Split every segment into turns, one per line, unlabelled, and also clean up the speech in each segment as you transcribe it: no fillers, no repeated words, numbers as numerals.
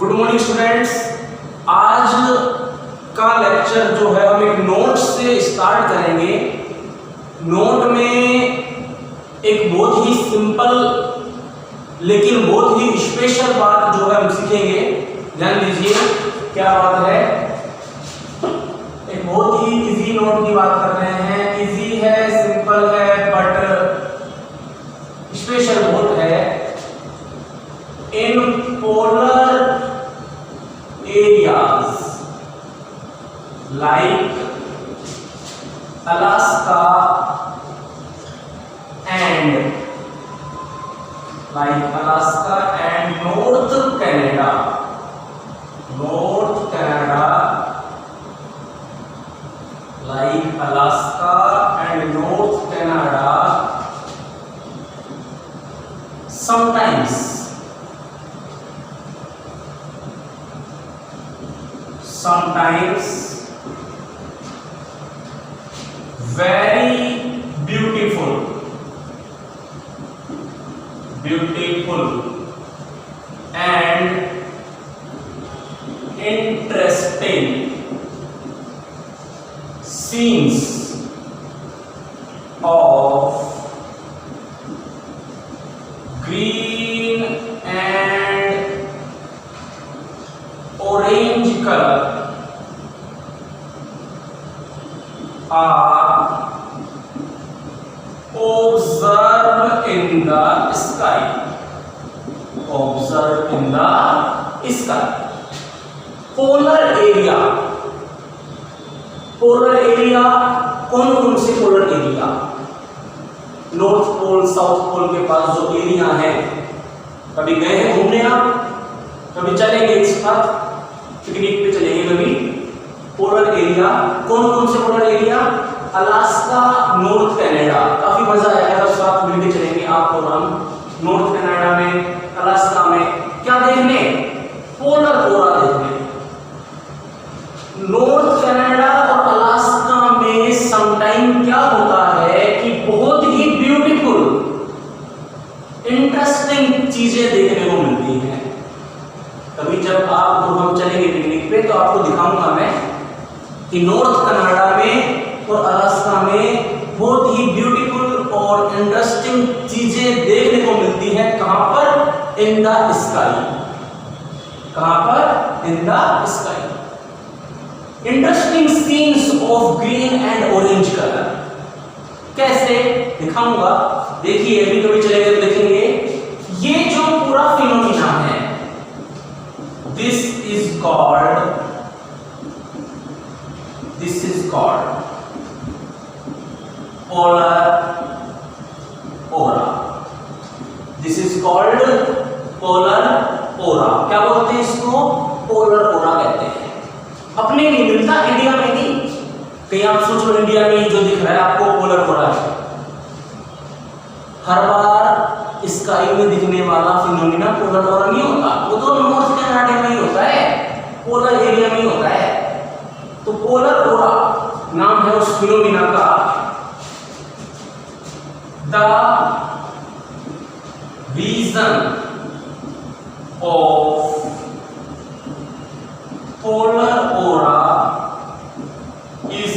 Good morning students. आज का lecture जो है हम एक नोट से स्टार्ट करेंगे। नोट में एक बहुत ही सिंपल लेकिन बहुत ही स्पेशल बात जो है हम सीखेंगे। ध्यान दीजिए क्या बात है। एक बहुत ही इजी नोट की बात कर रहे हैं। इजी है, सिंपल है, बट स्पेशल बहुत है। In polar areas like Alaska and North Canada, like Alaska and North Canada, sometimes very beautiful and interesting scenes of green and orange color are observed in the sky. Polar area कौन कौन से polar area? North pole, south pole के पास जो area है, कभी गए हैं घूमने आप? कभी चलेंगे एक साथ पिकनिक पे चलेंगे कभी? पोलर एरिया कौन कौन से polar area? Alaska, north Canada. काफी मजा आएगा जब साथ मिलकर चलेंगे आप और हम नॉर्थ कनाडा में, अलास्का में। क्या देखने? पोलर ओरा देखने। नॉर्थ कनाडा और अलास्का में समटाइम क्या होता है कि बहुत ही ब्यूटीफुल, इंटरेस्टिंग चीजें देखने को मिलती हैं। कभी जब आप और हम चलेंगे पिकनिक पे तो आपको दिखाऊंगा मैं कि नॉर्थ कनाडा में और अलास्का में बहुत ही ब्यूटीफुल और इंटरेस्टिंग चीजें देखने को मिलती हैं। कहां पर? In the sky. कहां पर? In the sky. Interesting scenes of green and orange colour. कैसे? दिखाऊंगा। देखिए अभी कभी चलेंगे तो देखेंगे। ये जो पूरा फिनोमिना है, this is called polar aura. This is called polar aura. क्या बोलते हैं इसको? polar aura कहते हैं। अपने नहीं मिलता, इंडिया में नहीं। कहीं आप सोच लो इंडिया में जो दिख रहा है आपको polar aura है। हर बार स्काई में दिखने वाला फिनोमिना पोलर ओरा नहीं होता। वो तो नॉर्थ कनाडा में ही होता है, पोलर एरिया में ही होता है। तो पोलर ओरा नाम है उस फिनोमिना का। The region of polar aura is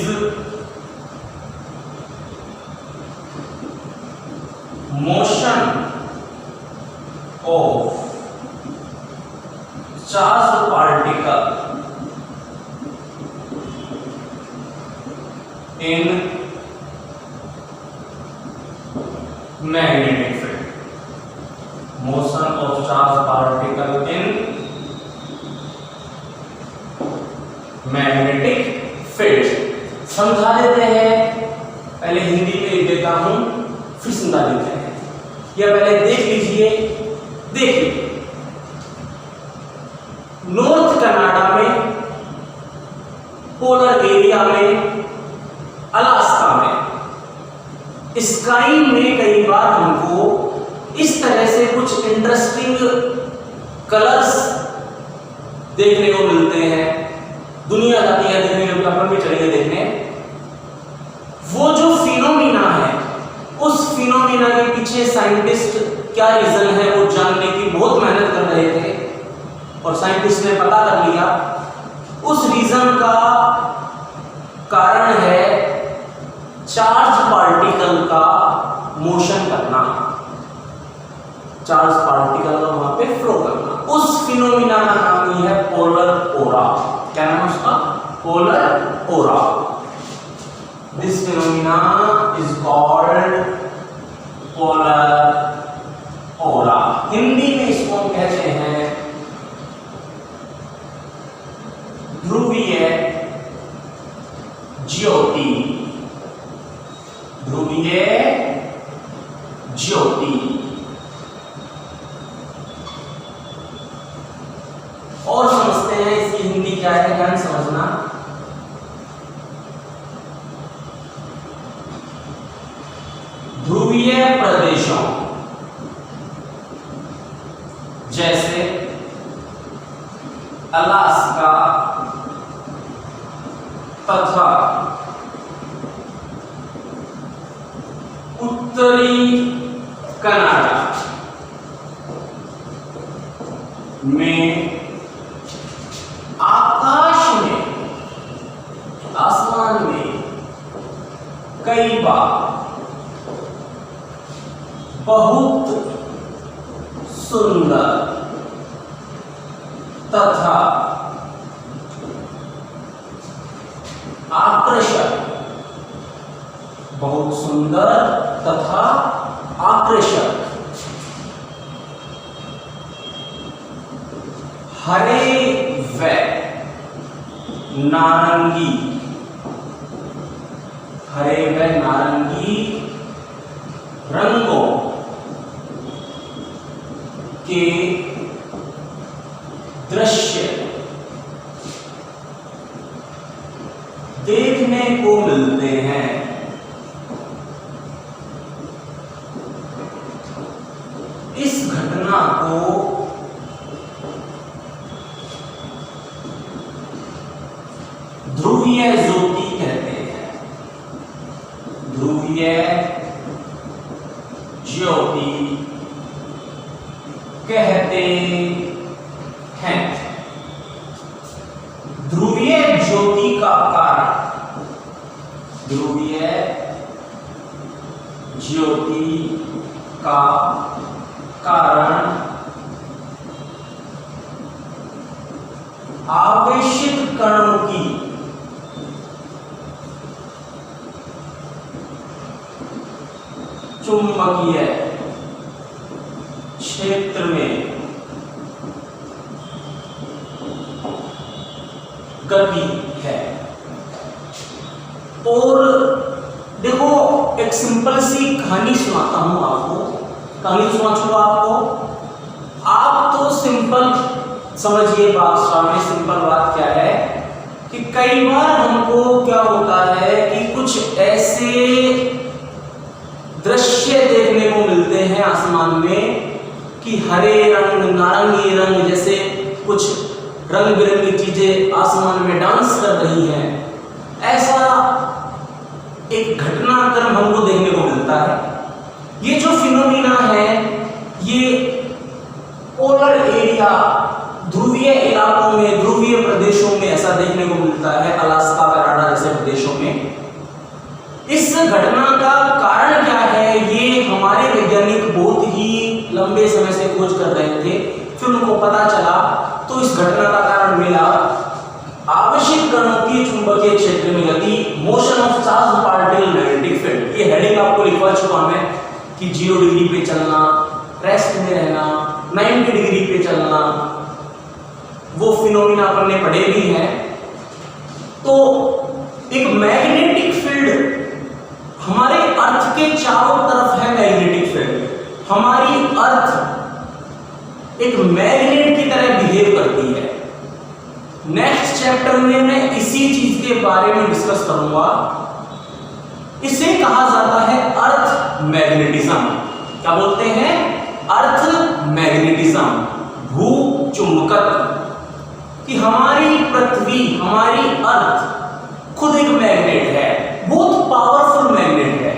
motion of charged particle in magnetic field. Motion of charged particle in magnetic field. समझा देते हैं। पहले हिंदी में लिख देता हूं, फिर समझा देते हैं। या पहले देख लीजिए। देखिए नॉर्थ कनाडा में, पोलर एरिया में, अलास्का में स्काई में कई बार हमको इस तरह से कुछ इंटरेस्टिंग कलर्स देखने को मिलते हैं। दुनिया जाती है देखने के, अपन भी चलेंगे देखने। वो जो फिनोमिना है, उस फिनोमिना के पीछे साइंटिस्ट क्या रीजन है वो जानने की बहुत मेहनत कर रहे थे। और साइंटिस्ट साइंटिस्ट ने पता कर लिया, उस रीजन का कारण है चार्ज पार्टिकल का मोशन करना, चार्ज पार्टिकल का वहां पे फ्लो करना। उस फिनोमिना का नाम ही है पोलर ओरा। क्या नाम है उसका? Polar aurora. This phenomena is called polar aurora. Hindi में इसको हम कहते हैं ध्रुवीय ज्योति। ध्रुवीय ज्योति। और समझते हैं इसकी हिंदी क्या है, ध्यान समझना। ध्रुवीय प्रदेशों जैसे अलास्का तथा उत्तरी कनाडा में आकाश में, आसमान में कई बार बहुत सुंदर तथा आकर्षक, बहुत सुंदर तथा आकर्षक हरे व नारंगी, हरे व नारंगी रंगों के दृश्य देखने को मिलते हैं। इस घटना को ध्रुवीय ज्योति कहते हैं। ध्रुवीय ज्योति कहते हैं। ध्रुवीय ज्योति का कारण, ध्रुवीय ज्योति का कारण आवेशित कणों की चुंबकीय क्षेत्र में गति है। और देखो एक सिंपल सी कहानी सुनाता हूं आपको, कहानी सुना चुका आपको। आप तो सिंपल समझिए बात में, सिंपल बात क्या है कि कई बार हमको क्या होता है कि कुछ ऐसे दृश्य देखने को मिलते हैं आसमान में कि हरे रंग, नारंगी रंग जैसे कुछ रंग बिरंगी चीजें आसमान में डांस कर रही हैं। ऐसा एक घटनाक्रम हमको देखने को मिलता है। ये जो फिनोमिना है ये पोलर एरिया, ध्रुवीय इलाकों में, ध्रुवीय प्रदेशों में ऐसा देखने को मिलता है, अलास्का, कनाडा जैसे प्रदेशों में। इस घटना का कारण क्या है ये हमारे वैज्ञानिक बहुत ही लंबे समय से खोज कर रहे थे। फिर उनको पता चला तो इस घटना का कारण मिला आवेशित कणों की चुंबकीय क्षेत्र में गति, motion of charge particle magnetic field. ये हेडिंग आपको लिखवा चुका मैं कि 0 डिग्री पे चलना, रेस्ट में रहना, 90 डिग्री पे चलना, वो फिनोमिना अपन ने पढ़े भी हैं। तो एक मैग्नेटिक फील्ड हमारे अर्थ के चारों तरफ है। मैग्नेटिक फील्ड हमारी अर्थ एक मैग्नेट की तरह बिहेव करती है। नेक्स्ट चैप्टर में मैं इसी चीज के बारे में डिस्कस करूंगा। इसे कहा जाता है अर्थ मैग्नेटिज्म। क्या बोलते हैं? अर्थ मैग्नेटिज्म, भू चुंबकत्व। कि हमारी पृथ्वी, हमारी अर्थ खुद एक मैग्नेट है, बहुत पावरफुल मैग्नेट है।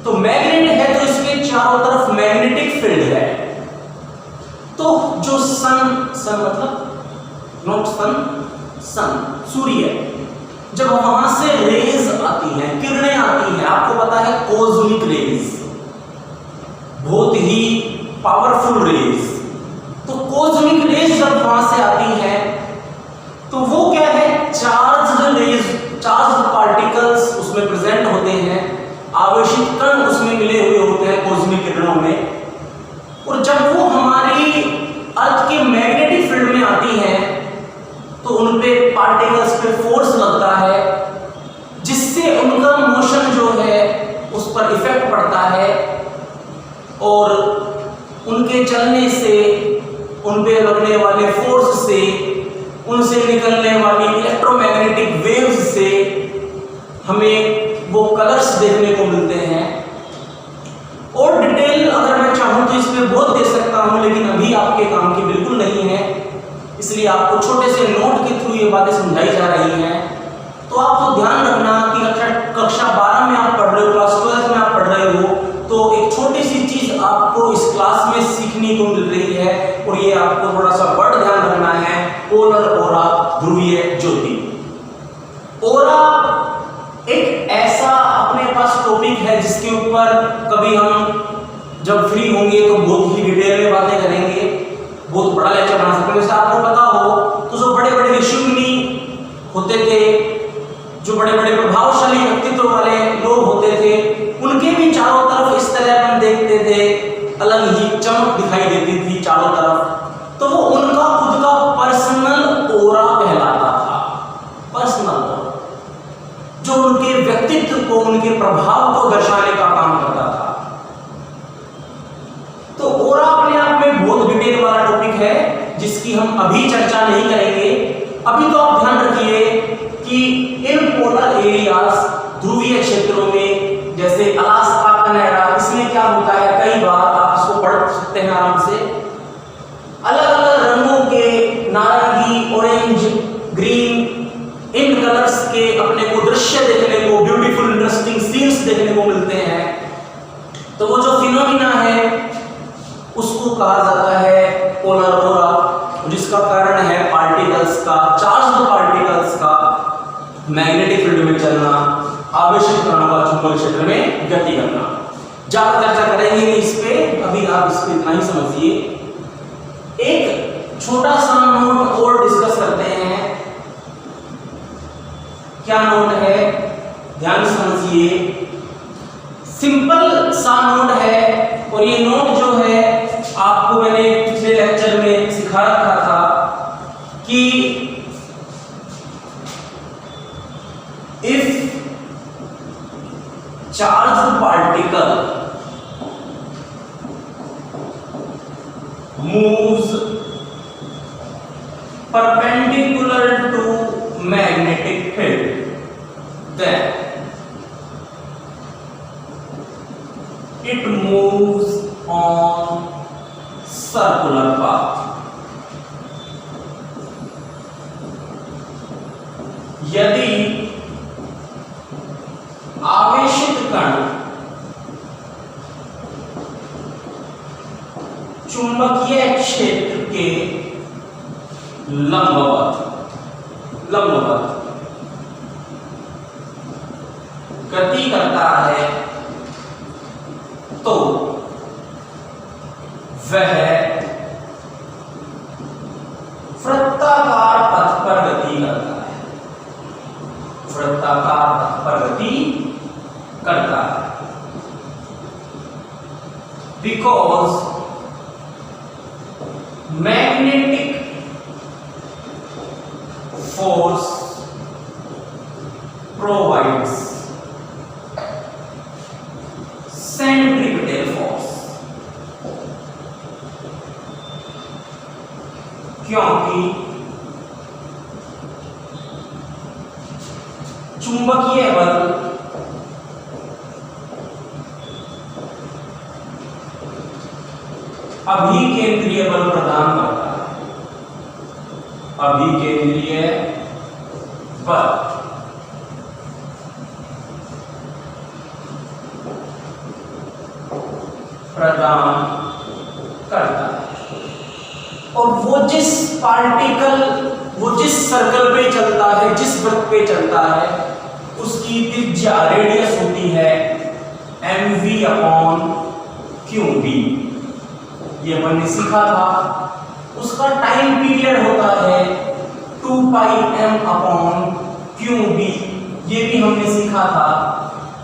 तो मैग्नेट है तो इसके चारों तरफ मैग्नेटिक फील्ड है। तो जो सन, सन मतलब नॉट सन, सन सूर्य, जब वहां से रेज आती हैं, किरणें आती हैं, आपको पता है कॉस्मिक रेज, बहुत ही पावरफुल रेज, तो कॉस्मिक रेज जब वहां से आती है तो वो क्या है, चार्ज्ड रेज, चार्ज्ड पार्टिकल्स उसमें प्रेजेंट होते हैं, आवेशित कण उसमें मिले हुए होते हैं कॉस्मिक किरणों में, और जब वो हमारी अर्थ के मैग्नेटिक फील्ड में आती है तो उन पे पार्टिकल्स पे फोर्स लगता है, जिससे उनका मोशन जो है उस पर इफेक्ट पड़ता है, और उनके चलने से, उन पे लगने वाले फोर्स से, उनसे निकलने वाली इलेक्ट्रोमैग्नेटिक वेव्स से हमें वो कलर्स देखने को मिलते हैं। और डिटेल अगर मैं चाहूँ तो इसमें बहुत दे सकता हूँ, लेकिन अभी आपके काम की बिल्कुल नहीं है, इसलिए आपको छोटे से नोट के थ्रू ये बातें समझाई जा रही हैं। तो आपको ध्यान रखना कि कक्षा 12 में आप पढ़ रहे हो, क्लास 12 में आप पढ़ रहे हो, तो एक छोटी सी चीज आपको इस क्लास में सीखने को मिल रही है, और ये आपको थोड़ा सा वर्ड ध्यान रखना है, पोलर ऑरा, ध्रुवीय ज्योति। ऑरा एक ऐसा अपने पास टॉपिक है जिसके ऊपर कभी हम जब फ्री होंगे तो बहुत ही डिटेल में बातें करेंगे, बहुत बड़ा लेक्चर बना सकते हैं। जैसे आपको पता हो तो जो बड़े बड़े ऋषि मुनि होते थे, जो बड़े बड़े प्रभावशाली व्यक्तित्व वाले लोग होते थे, उनके भी चारों तरफ इस तरह हम देखते थे, अलग ही चमक दिखाई देती थी चारों तरफ, तो वो उनका खुद का पर्सनल ऑरा कहलाता था, पर्सनल ऑरा, जो उनके व्यक्तित्व को, उनके प्रभाव को दर्शाने का काम करता था। तो ऑरा अपने आप में बहुत डिटेल वाला टॉपिक है जिसकी हम अभी चर्चा नहीं करेंगे। अभी तो आप ध्यान रखिए कि इन पोलर एरियाज, ध्रुवीय क्षेत्रों में, जैसे अलास्का, कनाडा, इसमें क्या होता है, कई बार आप इसको पढ़ सकते हैं आराम से, अलग अलग रंगों के, नारंगी, ऑरेंज, ग्रीन, इन कलर्स के अपने को दृश्य देखने को, ब्यूटीफुल इंटरेस्टिंग सीन्स देखने को मिलते हैं। तो वो जो फिनोमिना है उसको कहा जाता है पोलर ऑरा, जिसका कारण है पार्टिकल्स का, चार्ज्ड पार्टिकल्स का मैग्नेटिक फील्ड में चलना, आवेशित कणों का चुंबकीय क्षेत्र में गति करना। ज्यादा चर्चा करेंगे नहीं इस पे, अभी आप इस पे इतना ही समझिए। एक छोटा सा नोट और डिस्कस करते हैं। क्या नोट है, ध्यान से समझिए, सिंपल सा नोट है, और ये नोट जो है आपको मैंने पिछले लेक्चर में सिखा रखा था कि if charged particle moves perpendicular to magnetic field, then it moves on circular path. यदि आवेशित कण चुंबकीय क्षेत्र के लंबवत गति करता है तो वह वृत्ताकार पथ पर गति करता है, वृत्ताकार पथ पर गति करता है, because magnetic force provides centripetal force, क्योंकि चुंबकीय बल अभिकेंद्रीय बल प्रदान करता है, अभिकेंद्रीय बल प्रदान करता है, और वो जिस पार्टिकल, वो जिस सर्कल पे चलता है, जिस वृत्त पे चलता है, उसकी त्रिज्या रेडियस होती है mv अपॉन qb। ये अपन ने सीखा था। उसका टाइम पीरियड होता है 2 पाई m अपॉन qb, ये भी हमने सीखा था।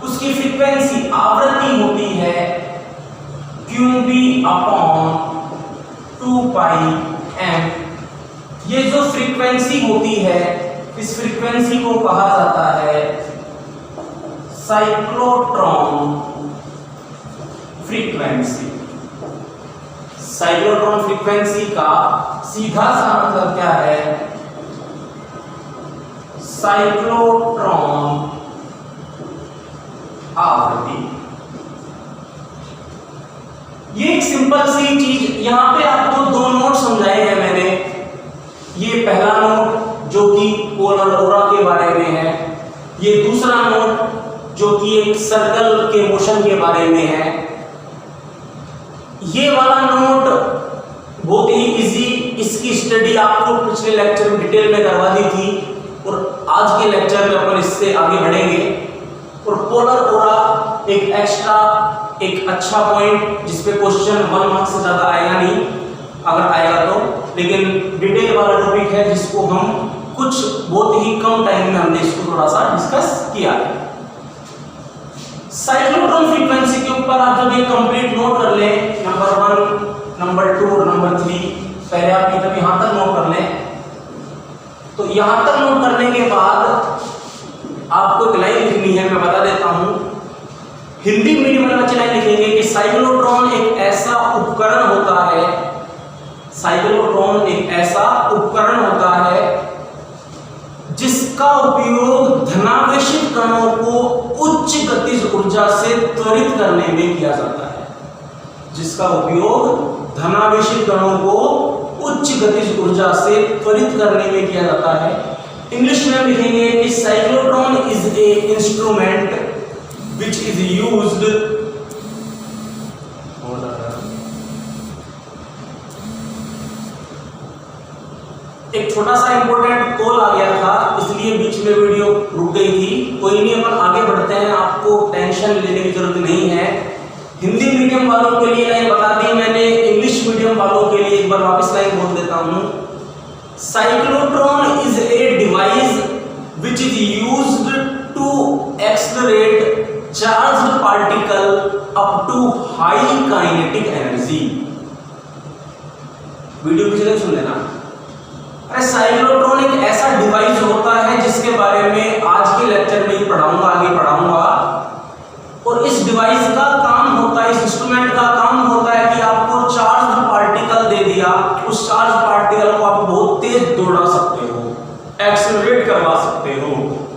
उसकी फ्रीक्वेंसी, आवृत्ति होती है qb अपॉन 2 पाई m। ये जो फ्रीक्वेंसी होती है, इस फ्रीक्वेंसी को कहा जाता है साइक्लोट्रॉन फ्रीक्वेंसी। साइक्लोट्रॉन फ्रीक्वेंसी का सीधा सा मतलब क्या है? साइक्लोट्रॉन आवृत्ति। ये एक सिंपल सी चीज, यहां पे आपको दो नोट समझाए हैं मैंने। ये पहला नोट जो कि पोलर ऑरा के बारे में है, ये दूसरा नोट जो कि एक सर्कल के मोशन के बारे में है। ये वाला नोट बहुत ही इजी, इसकी स्टडी आपको पिछले लेक्चर में डिटेल में करवा दी थी और आज के लेक्चर में अपन इससे आगे बढ़ेंगे। और पोलर ऑरा एक एक्स्ट्रा, एक अच्छा पॉइंट जिसपे क्वेश्चन 1 मार्क्स से ज्यादा आएगा नहीं, अगर आएगा तो, लेकिन डिटेल वाला टॉपिक है जिसको हम कुछ बहुत ही कम टाइम में हमने इसको थोड़ा सा डिस्कस किया है। साइक्लोट्रॉन फ्रीक्वेंसी के ऊपर आप जब ये कंप्लीट नोट कर लें, नंबर 1, नंबर 2 और नंबर 3, पहले आप ये तब यहां तक नोट कर लें। तो यहां तक नोट करने के बाद आपको एक लाइन लिखनी है, मैं बता देता हूं। हिंदी मीडियम में बच्चे लाइन लिखेंगे कि साइक्लोट्रॉन एक ऐसा उपकरण होता है, साइक्लोट्रॉन एक ऐसा उपकरण होता है जिसका उपयोग धनावेशित कणों को उच्च गतिज ऊर्जा से त्वरित करने में किया जाता है। जिसका उपयोग धनावेशित कणों को उच्च गतिज ऊर्जा से त्वरित करने में किया जाता है। इंग्लिश में लिखेंगे कि cyclotron is a instrument which is used, एक छोटा सा इंपॉर्टेंट कॉल आ गया था इसलिए बीच में वीडियो रुक गई थी। कोई नहीं, अपन आगे बढ़ते हैं, आपको टेंशन लेने की जरूरत नहीं है। हिंदी मीडियम वालों के लिए लाइन बता दी मैंने, इंग्लिश मीडियम वालों के लिए एक बार वापस लाइन बोल देता हूं। Cyclotron is a device which is used to accelerate charged particle up to high kinetic energy। Video पिछले सुन लेना। अरे साइक्लोट्रॉन एक ऐसा डिवाइस होता है जिसके बारे में आज के लेक्चर में ही पढ़ाऊंगा, आगे पढ़ाऊंगा। और इस डिवाइस का काम होता है, इस इंस्ट्रूमेंट का काम होता है कि आपको चार्ज पार्टिकल दे दिया, उस चार्ज पार्टिकल को आप बहुत तेज दौड़ा सकते हो, एक्सेलरेट करवा सकते हो,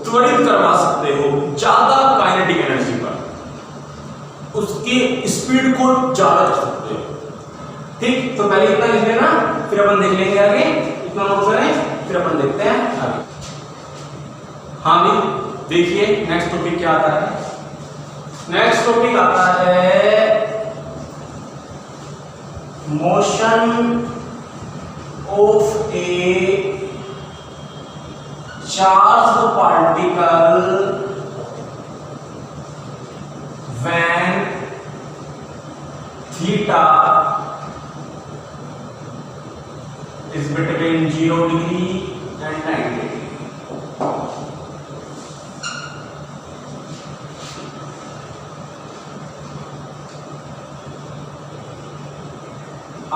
त्वरित करवा सकते हो ज्यादा काइनेटिक एनर्जी पर, उसकी स्पीड को ज्यादा कर सकते हो। ठीक, तो पहले इतना लिख लेना, फिर अपन देख लेंगे आगे। इतना नोट करें, फिर अपन देखते हैं आगे। हाँ भी देखिए नेक्स्ट टॉपिक क्या आता है। नेक्स्ट टॉपिक आता है motion of A charged particle when theta is between 0 degree and 90 degree।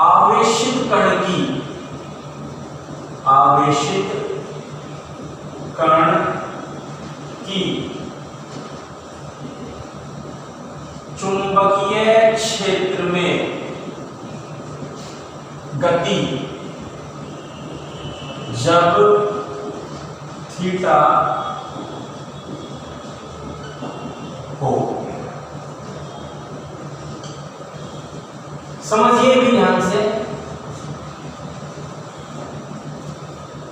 आवेशित कण की, आवेशित कण की चुंबकीय क्षेत्र में गति जब थीटा हो। समझिए भी ध्यान से।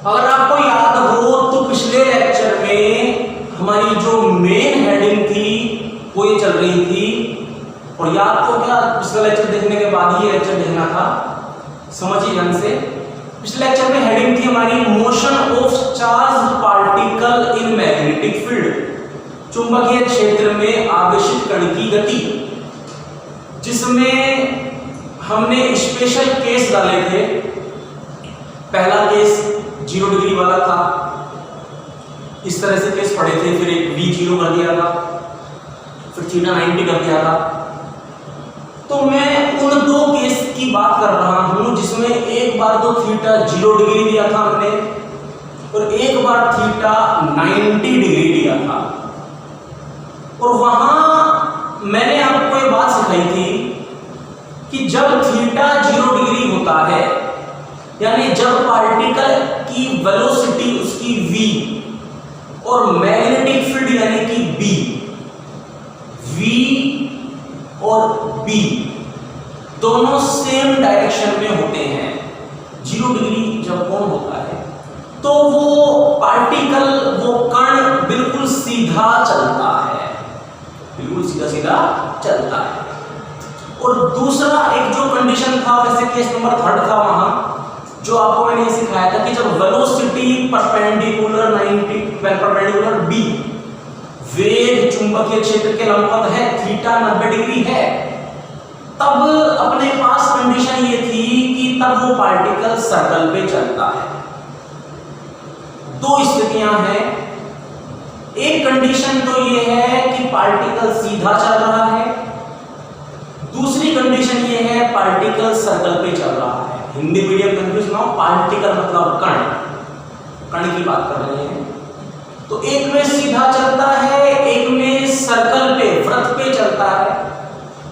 अगर आपको याद हो तो पिछले लेक्चर में हमारी जो मेन हेडिंग थी वो ये चल रही थी, और याद तो क्या पिछला लेक्चर देखने के बाद ही ये लेक्चर देखना था। समझिए ध्यान से। पिछले लेक्चर में हेडिंग थी हमारी motion of charge particle in magnetic field, चुंबकीय क्षेत्र में आवेशित कण की गति, जिसमें हमने स्पेशल केस डाले थे। पहला केस 0 डिग्री वाला था, इस तरह से केस पढ़े थे, फिर एक v0 कर दिया था, फिर थीटा 90 कर दिया था। तो मैं उन दो केस की बात कर रहा हूं जिसमें एक बार तो थीटा 0 डिग्री दिया था हमने और एक बार थीटा 90 डिग्री दिया था। और वहां मैंने आपको ये बात सिखाई थी कि जब थीटा 0 डिग्री होता है, यानी जब पार्टिकल की वेलोसिटी उसकी v और मैग्नेटिक फील्ड यानी कि v और b दोनों सेम डायरेक्शन में होते हैं, 0 डिग्री जब कोण होता है तो वो पार्टिकल, वो कण बिल्कुल सीधा चलता है, बिल्कुल सीधा सीधा चलता है। और दूसरा एक जो कंडीशन था, वैसे केस नंबर 3 था वहां, जो आपको मैंने ये सिखाया था कि जब वेलोसिटी परपेंडिकुलर 90 परपेंडिकुलर b, वेग चुंबकीय क्षेत्र के लंबवत है, थीटा 90 डिग्री है, तब अपने पास कंडीशन ये थी कि तब वो पार्टिकल सर्कल पे चलता है। दो स्थितियां हैं, एक कंडीशन तो ये है कि पार्टिकल सीधा चल रहा है, दूसरी कंडीशन ये है पार्टिकल सर्कल पे चल रहा है। हिंदी मीडियम कंफ्यूज ना हो, पार्टिकल मतलब कण की बात कर रहे हैं। तो एक में सीधा चलता है, एक में सर्कल पे, वृत्त पे चलता है।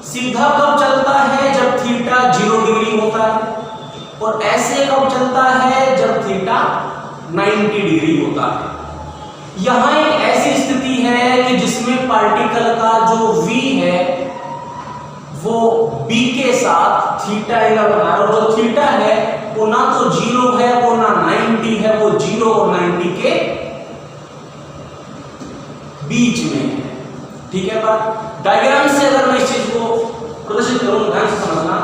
सीधा कब चलता है? जब थीटा 0 डिग्री होता है, और ऐसे कब चलता है? जब थीटा 90 डिग्री होता है। यहां एक ऐसी स्थिति है कि जिसमें पार्टिकल का जो v है वो b के साथ थीटा एंगल बना रहा है, और जो थीटा है वो ना तो 0 है वो ना 90 है, वो 0 और 90 के बीच में है। ठीक है बात? डायग्राम से अगर मैं इस चीज को प्रदर्शित करूं, ध्यान से समझना।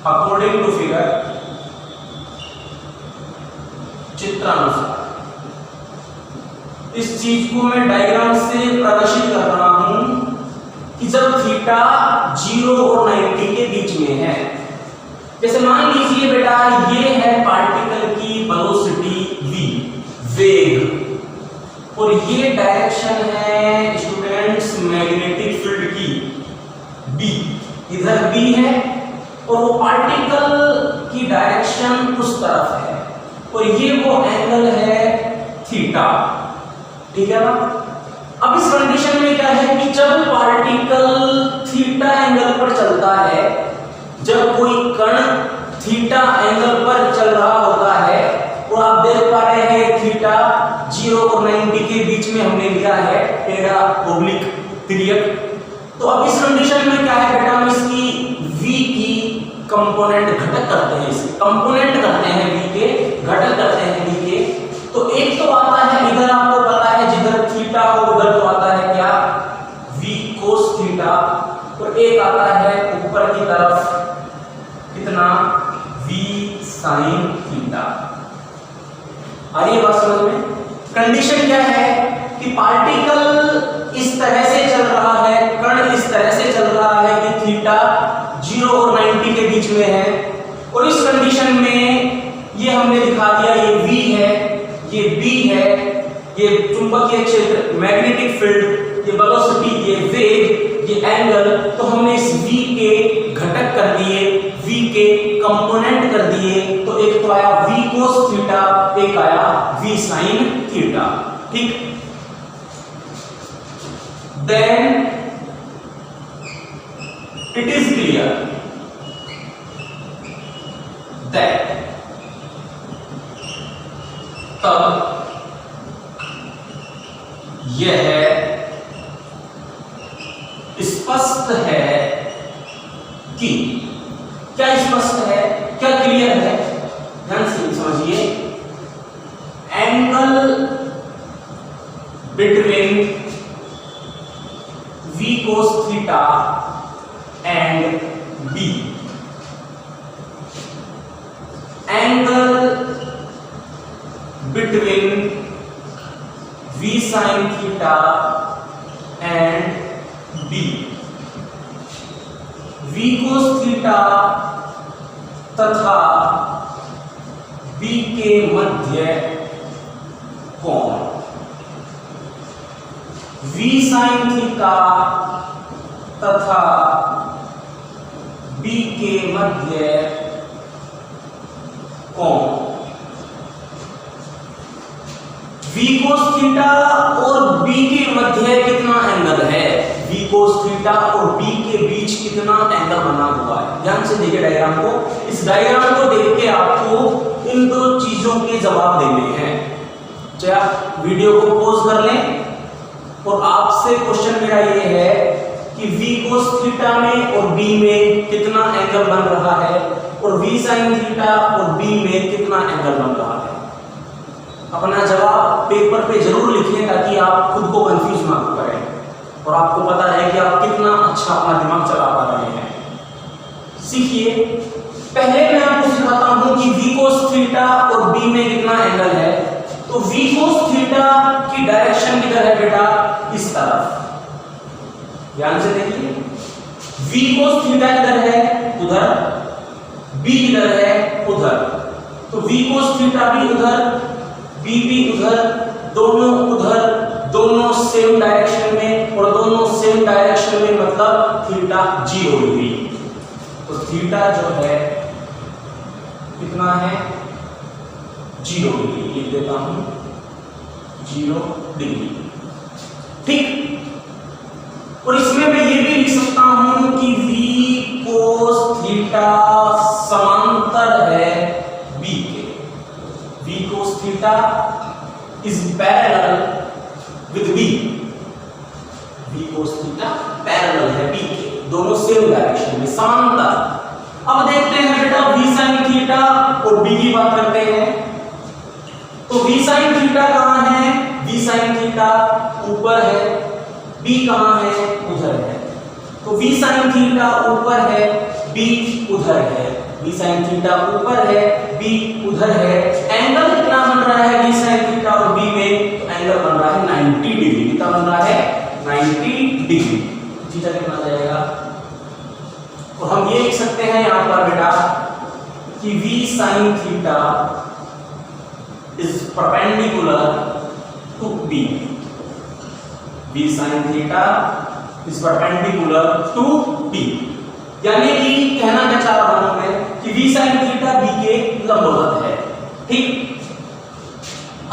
अकॉर्डिंग टू फिगर, चित्रानुसार इस चीज को मैं डायग्राम से प्रदर्शित कर रहा हूं कि जब थीटा 0 और 90 के बीच में है, जैसे मान लीजिए बेटा ये है पार्टिकल की वेलोसिटी v, वेग, और ये डायरेक्शन है स्टूडेंट्स मैग्नेटिक फील्ड की b, इधर b है और वो पार्टिकल की डायरेक्शन उस तरफ है, और ये वो एंगल है थीटा। ठीक है ना? अब इस कंडीशन में क्या है कि जब पार्टिकल थीटा एंगल पर चलता है, जब कोई कण थीटा एंगल पर चल रहा होता है, और आप देख पा रहे हैं थीटा 0 और 90 के बीच में हमने लिया है टेढ़ा ओब्लिक तिर्यक। तो अब इस कंडीशन में क्या है बेटा, हम इसकी v की कंपोनेंट घटक करते हैं, इसे कंपोनेंट करते हैं, v के घटक करते हैं v के। तो एक तो आता है, इधर आपको पता है जिधर थीटा हो उधर तो आता है क्या, v cos थीटा, और एक आता है ऊपर की तरफ कितना, v sin थीटा। आ रही है बात समझ में? कंडीशन क्या है कि पार्टिकल इस तरह से चल रहा है, कण इस तरह से चल रहा है कि थीटा 0 और 90 के बीच में है, और इस कंडीशन में ये हमने दिखा दिया, ये v है, ये b है, ये चुंबकीय क्षेत्र मैग्नेटिक फील्ड, ये वेलोसिटी, ये वेग, ये एंगल, तो हमने इस v के घटक कर दिए, v के कंपोनेंट कर दिए। तो एक तो आया v cos थीटा, एक आया v sin थीटा। ठीक? Then it is clear that तब यह स्पष्ट है कि, क्या स्पष्ट है, क्या क्लियर है? ध्यान से समझिए, angle between v cos theta and b, between v sin theta and b, v cos theta तथा b के मध्य कोण, v sin थीटा तथा b के मध्य कोण। v cos थीटा और b के मध्य कितना एंगल है, v cos थीटा और b के बीच कितना एंगल बना हुआ है। ध्यान से देखिए डायग्राम को, इस डायग्राम को देख के आपको इन दो चीजों के जवाब देने हैं। चाहे वीडियो को पॉज कर लें और आपसे क्वेश्चन मेरा ये है कि v cos थीटा में और b में कितना एंगल बन रहा है और v sin थीटा और b में कितना एंगल बन रहा है। अपना जवाब पेपर पे जरूर लिखिए ताकि आप खुद को कंफ्यूज ना करें और आपको पता रहे कि आप कितना अच्छा अपना दिमाग चला पा रहे हैं। सीखिए, पहले मैं आपको सिखाता हूं कि v cos थीटा और b में कितना एंगल है। तो v cos थीटा की डायरेक्शन किधर है बेटा, इस तरफ। ध्यान से देखिए, v cos थीटा किधर है, उधर, b किधर है, उधर। तो v cos थीटा भी उधर, b भी उधर, दोनों उधर, दोनों सेम डायरेक्शन में और दोनों सेम डायरेक्शन में मतलब थीटा 0 डिग्री। तो थीटा जो है कितना है, 0 डिग्री। लिख देता हूं 0 डिग्री, ठीक। और इसमें मैं ये भी लिख सकता हूं कि v cos थीटा समांतर है b के, v cos theta is parallel with b, v cos theta parallel है b के, दोनों सेम डायरेक्शन में समांतर। अब देखते हैं बेटा v sin थीटा और b की बात करते हैं। तो v sin थीटा कहां है, v sin थीटा ऊपर है, b कहां है, उधर है। तो v sin थीटा ऊपर है, b उधर है, v sin थीटा ऊपर है, b उधर है। एंगल कितना बन रहा है v sin थीटा और b में, तो एंगल बन रहा है 90 डिग्री। कितना बन रहा है, 90 डिग्री। थीटा कितना आ जाएगा, और हम ये लिख सकते हैं यहां पर बेटा कि v sin theta is perpendicular to b, v sin theta is perpendicular to b। यानी कि कहना क्या चाह रहा हूं मैं कि v sin थीटा b के लंबवत है, ठीक।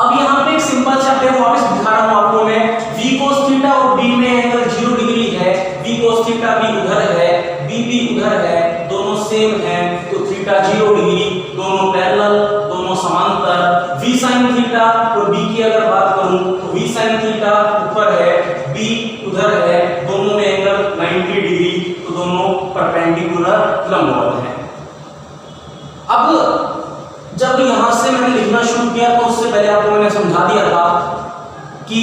अब यहां पे एक सिंपल सा मैं वापस दिखा रहा हूं आपको मैं, v cos थीटा और b में एंगल 0 डिग्री है, v cos थीटा भी उधर है, b भी उधर है, दोनों सेम हैं, तो थीटा 0 डिग्री, दोनों पैरेलल, दोनों समांतर। v sin थीटा और b की अगर बात करूं तो v sin थीटा ऊपर है, b उधर है, दोनों में एंगल 90 डिग्री, तो दोनों परपेंडिकुलर लंबवत हैं। अब जब यहां से मैंने लिखना शुरू किया तो उससे पहले आपको मैंने समझा दिया था कि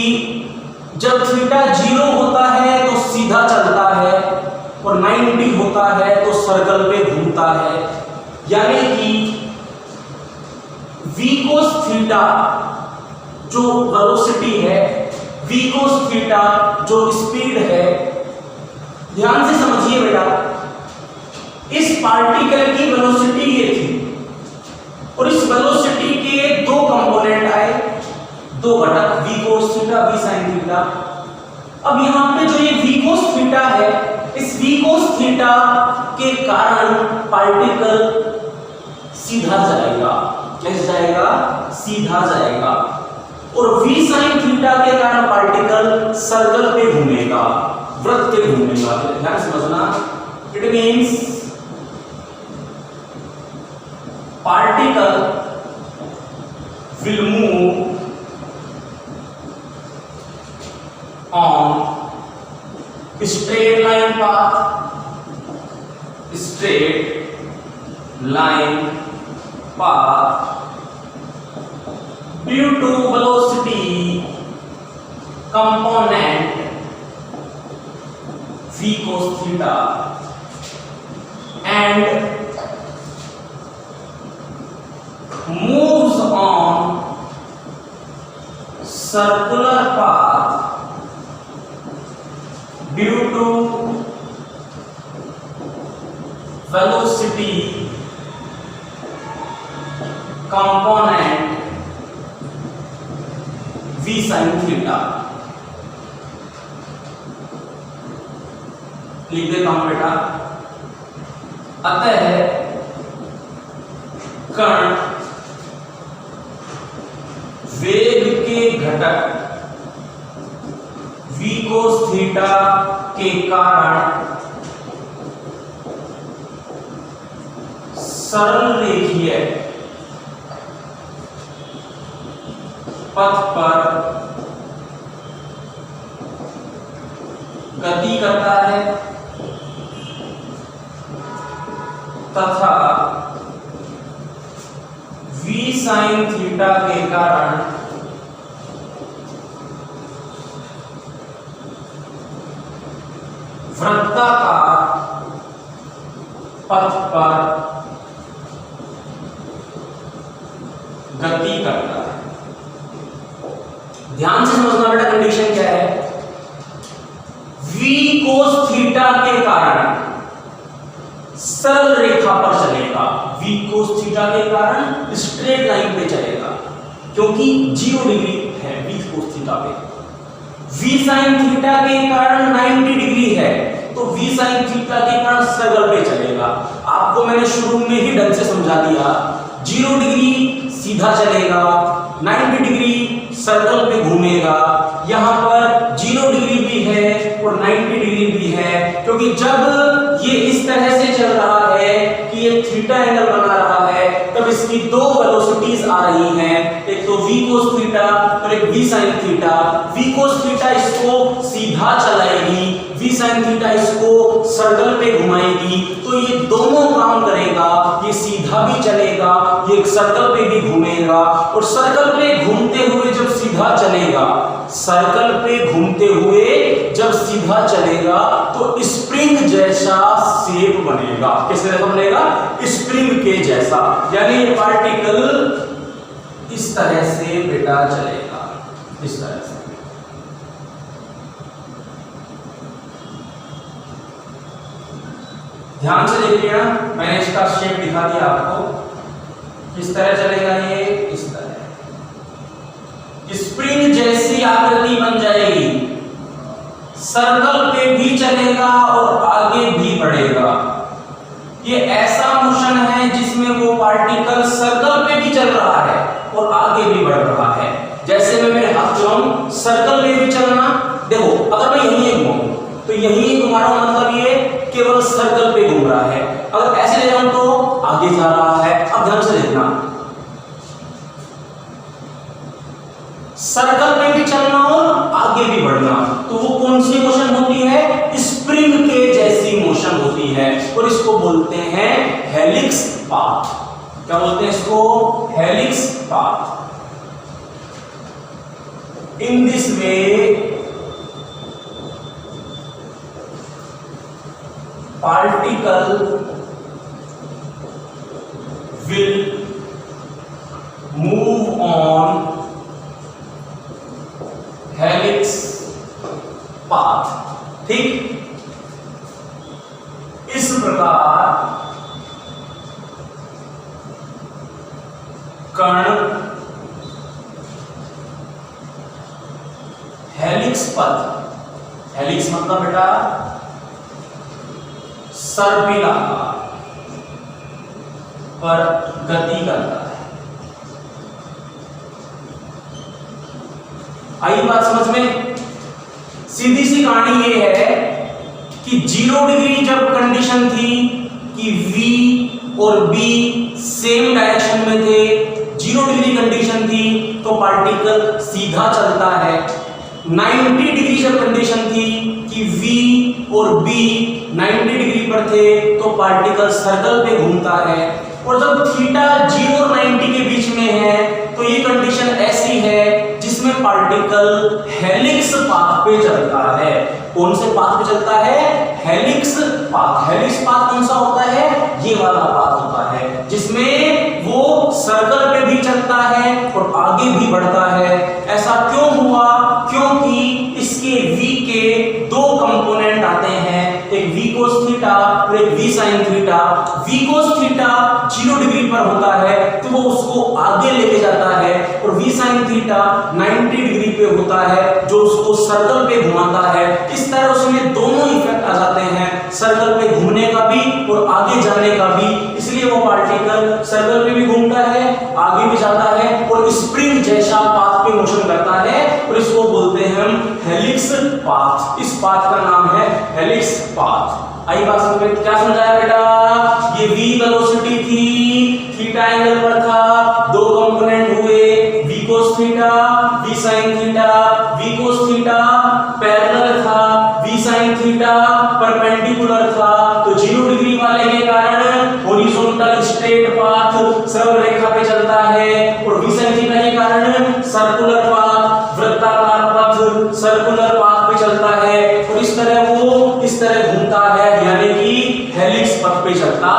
जब थीटा 0 होता है तो सीधा चलता है और 90 होता है तो सर्कल पे घूमता है। यानी कि v cos थीटा जो वेलोसिटी है, v cos थीटा जो स्पीड है, ध्यान से समझिए बेटा, इस पार्टिकल की वेलोसिटी ये थी और इस वेलोसिटी के दो कंपोनेंट आए, दो घटक, v cos theta, v sin theta. अब यहां पे जो ये v cos थीटा है, इस v cos थीटा के कारण पार्टिकल सीधा जाएगा। कैसे जाएगा, सीधा जाएगा। और v sin थीटा के कारण पार्टिकल सर्कल पे घूमेगा, वृत्त पे घूमेगा। ध्यान समझना, it means particle will move on straight line path, straight line path due to velocity component v cos theta and moves on circular path due to velocity component v sin theta। लिख देता हूं बेटा, अतः कण वेग के घटक v cos theta के कारण सरल रेखीय पथ पर गति करता है तथा v sin थीटा के कारण वृत्ताकार पथ पर गति करता है। ध्यान से समझना बेटा, कंडीशन क्या है? v cos थीटा के कारण सरल रेखा पर चलेगा, v cos थीटा के कारण स्ट्रेट लाइन पे चलेगा, क्योंकि 0 डिग्री है v cos थीटा पे। v sin थीटा के कारण 90 डिग्री है, तो v sin थीटा के कारण सर्कल पे चलेगा। आपको मैंने शुरू में ही ढंग से समझा दिया, 0 डिग्री सीधा चलेगा, 90 डिग्री सर्कल पे घूमेगा। यहां पर 0 डिग्री भी है और 90 डिग्री भी है, क्योंकि जब ये इस तरह से चल रहा है कि ये थीटा एंगल बना रहा है, तब इसकी दो वेलोसिटीज आ रही हैं, एक तो v cos थीटा और एक v sin theta. v cos theta इसको सीधा चलाएगी, v sin थीटा इसको सर्कल पे घुमाएगी, तो ये दोनों काम करेगा, ये सीधा भी चलेगा, ये सर्कल पे भी घूमेगा। और सर्कल पे घूमते हुए जब सीधा चलेगा, सर्कल पे घूमते हुए जब सीधा चलेगा तो स्प्रिंग जैसा शेप बनेगा। किस तरह का बनेगा? स्प्रिंग के जैसा, यानी ये पार्टिकल इस तरह से बेटा चलेगा, इस तरह से। ध्यान से देखिए, मैंने इसका शेप दिखा दिया आपको। किस तरह चलेगा ये? इस तरह स्प्रिंग जैसी आकृति बन जाएगी, सर्कल पे भी चलेगा और आगे भी बढ़ेगा। ये ऐसा मोशन है जिसमें वो पार्टिकल सर्कल पे भी चल रहा है और आगे भी बढ़ रहा है। जैसे मैं मेरे हाथ चलाऊं, सर्कल में भी चलना, देखो अगर मैं यहीं घूमूं तो यहीं घुमा रहा हूं, मतलब ये केवल सर्कल पे घूम रहा है। अगर ऐसे ले जाऊं तो आगे जा रहा है। अब ध्यान से देखना, सर्कल पे भी चलना और आगे भी बढ़ना, तो वो कौन सी मोशन होती है? स्प्रिंग के जैसी मोशन होती है, और इसको बोलते हैं हेलिक्स पाथ। क्या बोलते हैं इसको? Helix path. In this way particle will move on helix path। ठीक, इस प्रकार कण हेलिक्स पथ, हेलिक्स मतलब बेटा सर्पिलाकार पर गति करता है। आई बात समझ में? सीधी सी कहानी ये है कि 0 डिग्री जब कंडीशन थी कि v और b सेम डायरेक्शन में थे, 0 डिग्री कंडीशन थी तो पार्टिकल सीधा चलता है। 90 डिग्री जब कंडीशन थी कि v और b 90 डिग्री पर थे तो पार्टिकल सर्कल पे घूमता है। और जब थीटा 0 और 90 के बीच में है तो ये कंडीशन ऐसी है जिसमें पार्टिकल हेलिक्स पाथ पे चलता है। कौन से पाथ पे चलता है? Helix path. हेलिक्स पाथ कौन सा होता है? ये वाला पाथ होता है जिसमें वो सर्कल पे भी चलता है और आगे भी बढ़ता है। ऐसा क्यों हुआ? v cos थीटा 0 डिग्री पर होता है तो वो उसको आगे लेके जाता है, और v sin थीटा 90 डिग्री पे होता है जो उसको सर्कल पे घुमाता है। इस तरह उसमें दोनों इफेक्ट आ जाते हैं, सर्कल पे घूमने का भी और आगे जाने का भी, इसलिए वो पार्टिकल सर्कल पे भी घूमता है, आगे भी जाता है और स्प्रिंग जैसा पाथ पे मोशन करता है, और इसको बोलते हैं हम हेलिक्स पाथ। इस पाथ का नाम है हेलिक्स पाथ। आई बात समझ में? क्या समझाया बेटा? ये v वेलोसिटी थी, थीटा एंगल पर था, दो कंपोनेंट हुए, v cos theta, v sin theta. v cos theta parallel था, v sin थीटा परपेंडिकुलर था, तो 0 डिग्री वाले के कारण हॉरिजॉन्टल स्ट्रेट पाथ सरल रेखा पे चलता है, और v sin थीटा के कारण सर्कुलर पाथ, वृत्ताकार पथ, सर्कुलर पाथ पे चलता है, और इस तरह वो इस तरह घूमता है, यानी कि हेलिक्स पथ पे चलता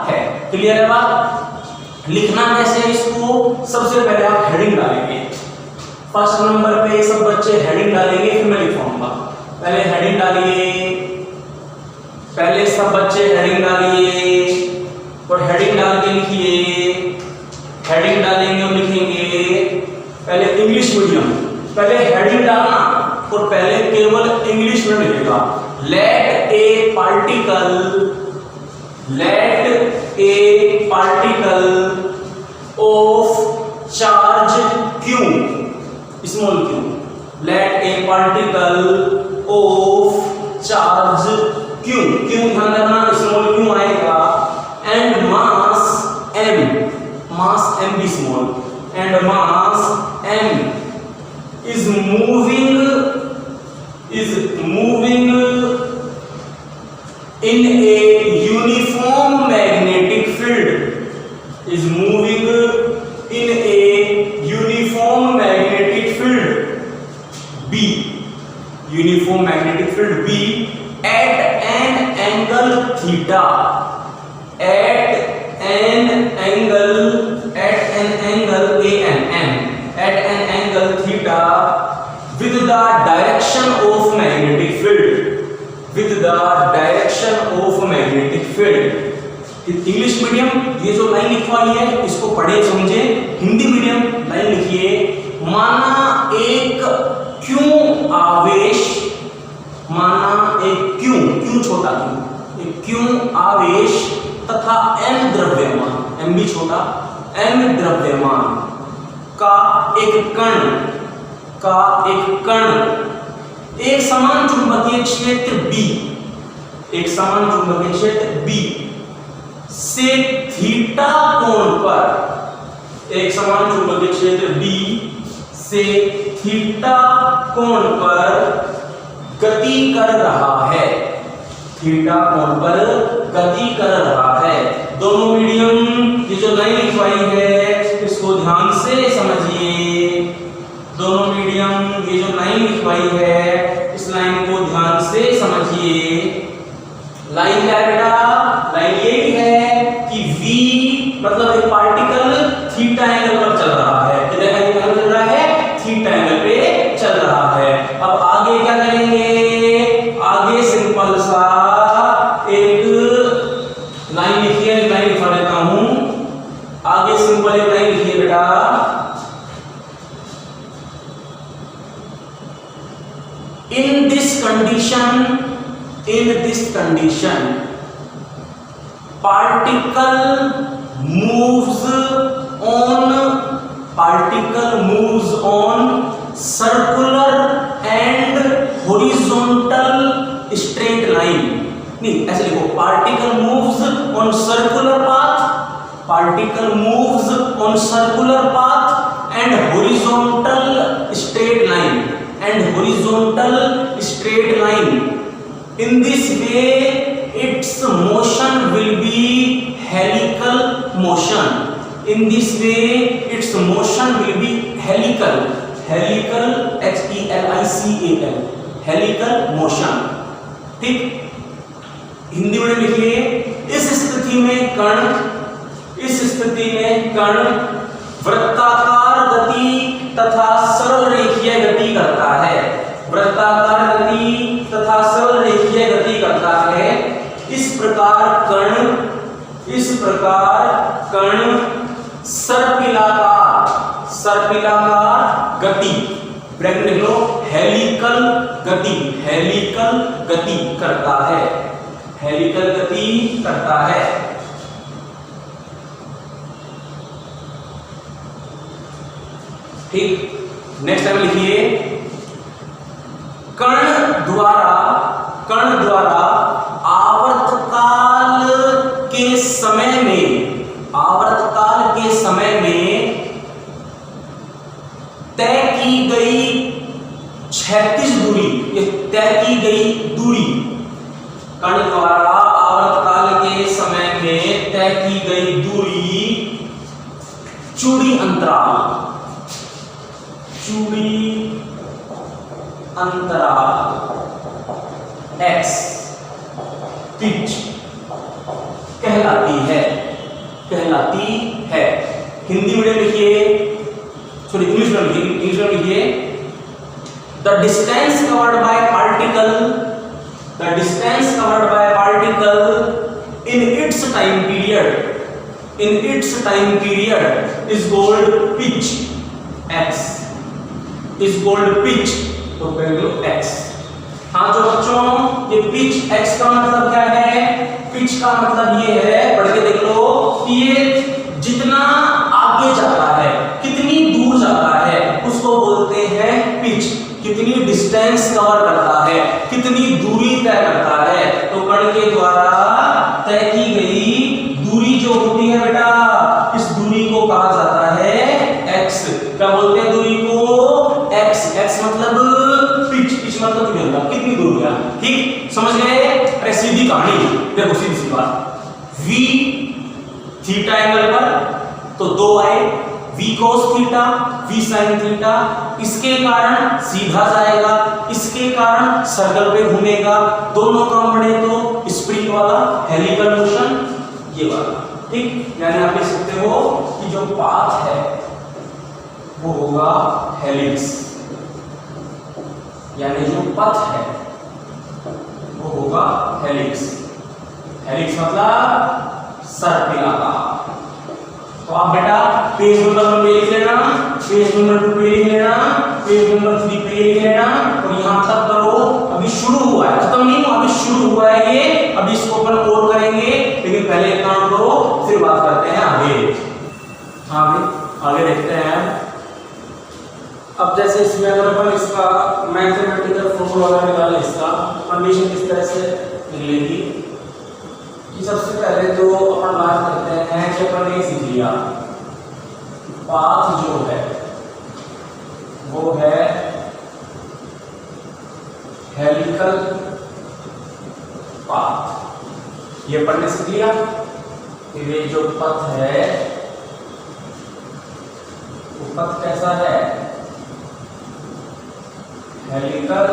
है। क्लियर है बात? लिखना कैसे है इसको? सबसे पहले आप हेडिंग डालेंगे, फर्स्ट नंबर पे सब बच्चे हेडिंग डालेंगे, फिर मैं लिखवाऊंगा। पहले हेडिंग डालिए, पहले सब बच्चे हेडिंग डालिए और हेडिंग डाल के लिखिए। हेडिंग डालेंगे और लिखेंगे पहले इंग्लिश मीडियम, पहले हेडिंग डालना और पहले केवल इंग्लिश में लिखेगा। Let a particle of charge q, small q, let a particle of charge q, ध्यान रखना स्मॉल q आएगा, एंड मास m भी small, and mass m is moving in a uniform magnetic field, is moving in a uniform magnetic field B, uniform magnetic field B at an angle theta, at an angle theta with the direction of magnetic field, English medium ये जो line लिखवाई है इसको पढ़े समझे। Hindi medium line लिखिए, माना एक क्यों आवेश, माना एक क्यों छोटा क्यों, एक क्यों आवेश तथा m द्रव्यमान, m भी छोटा, m द्रव्यमान का एक कण एक समान चुंबकीय क्षेत्र B, एक समान चुंबकीय क्षेत्र B से थीटा कोण पर, एक समान चुंबकीय क्षेत्र B से थीटा कोण पर गति कर रहा है, थीटा कोण पर गति कर रहा है। दोनों मीडियम ये जो लाइन लिखवाई है इसको ध्यान से समझिए, दोनों मीडियम ये जो लाइन लिखवाई है इस लाइन को ध्यान से समझिए। लाइन क्या है बेटा? लाइन यही है कि v मतलब एक पार्टिकल थीटा एंगल पर चल रहा है, किधर एंगल चल रहा है? थीटा एंगल पे चल रहा है। अब आगे क्या करेंगे? आगे सिंपल सा एक लाइन लिखिए, लाइन लिखवा देता हूं। आगे सिंपल एक लाइन लिखिए बेटा, in this condition particle moves on circular and horizontal straight line, नहीं ऐसे लिखो, particle moves on circular path and horizontal straight line, in this way its motion will be helical motion, in this way its motion will be helical HELICAL, helical motion। ठीक, हिंदी में लिखिए, इस स्थिति में कण वृत्ताकार गति तथा सरल रेखीय गति करता है, वृत्ताकार गति तथा सरल रेखीय गति करता है। इस प्रकार कण इस प्रकार कण सर्पिलाकार गति, ब्रैकेट लिख लो, हेलिकल गति करता है, हेलिकल गति करता है। ठीक, नेक्स्ट टाइम लिखिए, कण द्वारा आवर्तकाल के समय में तय की गई क्षैतिज दूरी, ये तय की गई दूरी, कण द्वारा आवर्तकाल के समय में तय की गई दूरी चूड़ी अंतराल x पिच कहलाती है। हिंदी मीडियम लिखिए, सॉरी इंग्लिश में लिखिए, the distance covered by particle in its time period is called pitch, तो वैल्यू x। हाँ जो बच्चों, ये पिच x का मतलब क्या है? पिच का मतलब ये है, पढ़ के देख लो, कि ये जितना आगे जाता है, कितनी दूर जाता है, उसको बोलते हैं पिच। कितनी डिस्टेंस कवर करता है, कितनी दूरी तय करता है। तो कण के द्वारा तय की गई दूरी जो होती है बेटा, इस दूरी को कहा जाता है x। क्या बोलते हैं दूरी को? x मतलब पिच मतलब कितनी दूर गया। ठीक, समझ गए? अरे सीधी कहानी, देखो सीधी सी बात, v थीटा एंगल पर तो 2 आए, v cos theta, v sin theta, इसके कारण सीधा जाएगा, इसके कारण सर्कल पे घूमेगा, दोनों काम बढ़े तो स्प्रिंग वाला हेलिकल मोशन, ये वाला। ठीक, यानी आप देख सकते हो कि जो पाथ है वो होगा हेलिक्स, यानी जो पथ है वो होगा हेलिक्स। हेलिक्स मतलब सर्पिलाकार। तो आप बेटा पेज नंबर 1 पे लिख लेना, पेज नंबर 2 पे लिख लेना, पेज नंबर 3 पे लिख लेना, और यहां तक करो। अभी शुरू हुआ है, खत्म नहीं हुआ, अभी शुरू हुआ है ये, अभी इसको अपन और करेंगे, लेकिन पहले एक काम करो, फिर बात करते हैं आगे। हाँ भाई, आगे देखते हैं। अब जैसे इसमें अगर अपन इसका मैथमेटिकल फॉर्मूला वगैरह निकालें, इसका कंडीशन किस तरह से निकलेगी कि सबसे पहले तो अपन बात करते हैं कि अपन ने सीख लिया पाथ जो है वो है हेलिकल पाथ, ये अपन ने सीख लिया। फिर ये जो पथ है वो पथ कैसा है? हेलिकल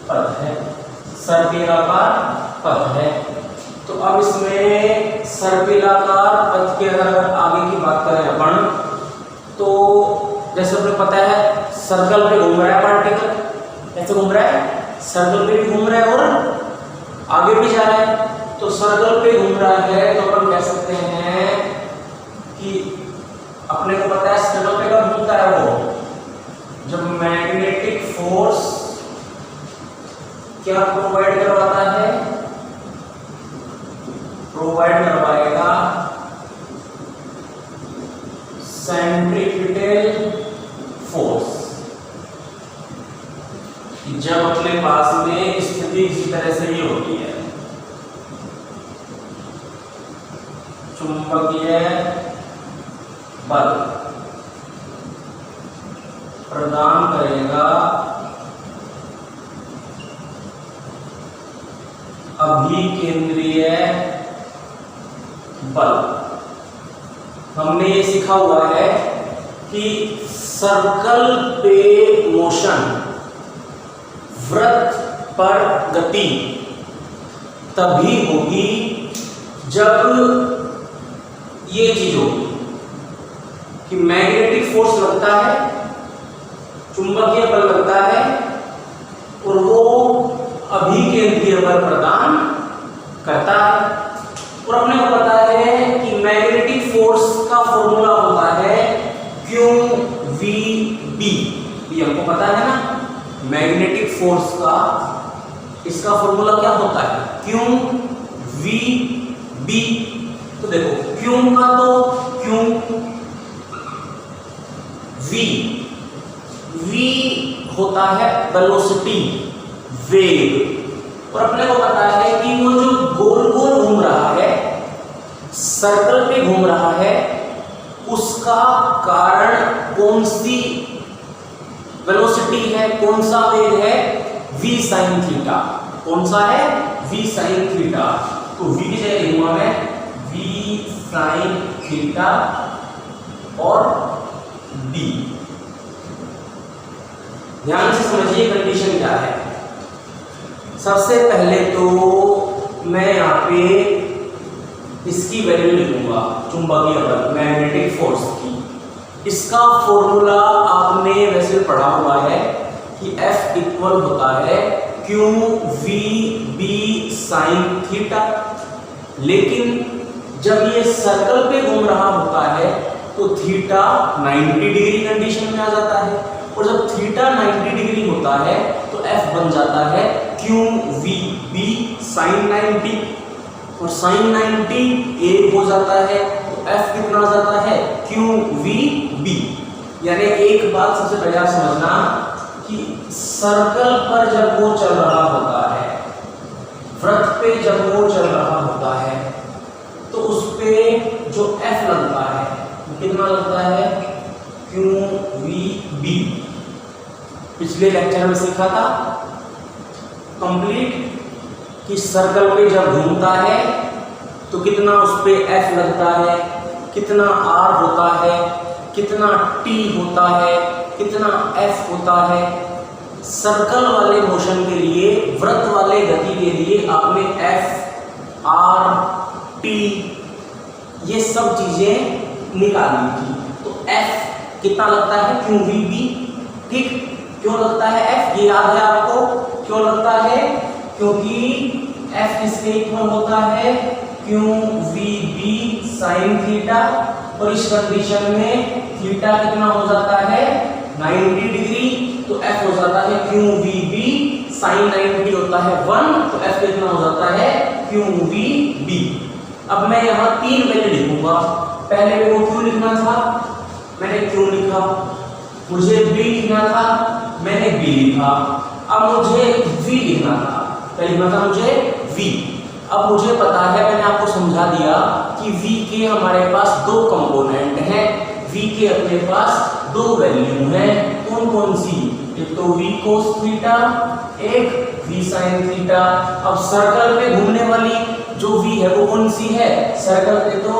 पथ है, सर्पिलाकार पथ है। तो अब इसमें सर्पिलाकार पथ के अगर आगे की बात करें अपन, तो जैसे अपने पता है सर्कल पे घूम रहा है पार्टिकल, कैसे घूम रहा है? सर्कल पे भी घूम रहा है और आगे भी जा रहा है। तो सर्कल पे घूम रहा है तो अपन कह सकते हैं कि अपने को पता है सर्कल पे कब घूमता है वो, जब मैग्नेटिक फोर्स क्या प्रोवाइड करवाता है? प्रोवाइड करवाएगा सेंट्रीपिटल फोर्स। जब अपने पास में स्थिति इसी तरह से ही होती है, चुंबकीय बल प्रदान करेगा अभिकेंद्रीय बल। हमने ये सीखा हुआ है कि सर्कल पे मोशन, वृत्त पर गति तभी होगी जब ये चीज होगी कि मैग्नेटिक फोर्स लगता है, चुंबकीय बल लगता है, और वो अभिकेंद्रीय बल प्रदान करता है। और और अपने को पता है कि मैग्नेटिक फोर्स का फॉर्मूला होता है QVB, ये हमको पता है ना, मैग्नेटिक फोर्स का इसका फॉर्मूला क्या होता है QVB। तो देखो Q का तो V होता है वेलोसिटी, वेग, और अपने को पता है कि वो जो गोल गोल घूम रहा है, सर्कल पे घूम रहा है, उसका कारण कौन सी वेलोसिटी है, कौन सा वेग है, v sin थीटा। कौन सा है, v sin थीटा। तो v की जगह लिखूंगा मैं v sin थीटा और d। ध्यान से समझिए कंडीशन क्या है। सबसे पहले तो मैं यहाँ पे इसकी वैल्यू लिखूंगा, चुंबकीय बल, मैग्नेटिक फोर्स की। इसका फॉर्मूला आपने वैसे पढ़ा हुआ है कि F इक्वल होता है QVB sin थीटा, लेकिन जब ये सर्कल पे घूम रहा होता है तो थीटा 90 डिग्री कंडीशन में आ जाता है, और जब थीटा 90 डिग्री होता है तो F बन जाता है QVB sin 90, और sin 90 1 हो जाता है, तो F कितना आ जाता है QVB। यानी एक बात सबसे पहले आप समझना कि सर्कल पर जब वो चल रहा होता है, वृत्त पे जब वो चल रहा होता है, तो उस पे जो F लगता है कितना लगता है QVB। पिछले लेक्चर में सीखा था कंप्लीट कि सर्कल पे जब घूमता है तो कितना उस पे F लगता है, कितना R होता है, कितना T होता है, कितना F होता है। सर्कल वाले मोशन के लिए, वृत्त वाले गति के लिए आपने F, R, T ये सब चीजें निकालनी थी। तो F कितना लगता है QVB, ठीक। क्यों लगता है F, ये याद है आपको क्यों लगता है, क्योंकि F किसके इक्वल होता है QVB sin थीटा, और इस कंडीशन में थीटा कितना हो जाता है 90 डिग्री, तो F हो जाता है QVB sin 90 होता है 1, तो F कितना हो जाता है QVB। अब मैं यहाँ 3 वैल्यू लिखूंगा। पहले मेरे को Q लिखना था, मैंने Q लिखा, मुझे B लिखना था, मैंने B लिखा, अब मुझे V लिखना था, क्या लिखना था मुझे V। अब मुझे पता है, मैंने आपको समझा दिया कि V के हमारे पास 2 कंपोनेंट हैं, V के अपने पास 2 वैल्यू हैं, कौन कौन सी, एक तो V cos थीटा, एक V sin थीटा। अब सर्कल पे घूमने वाली जो V है वो कौन सी है, सर्कल पे तो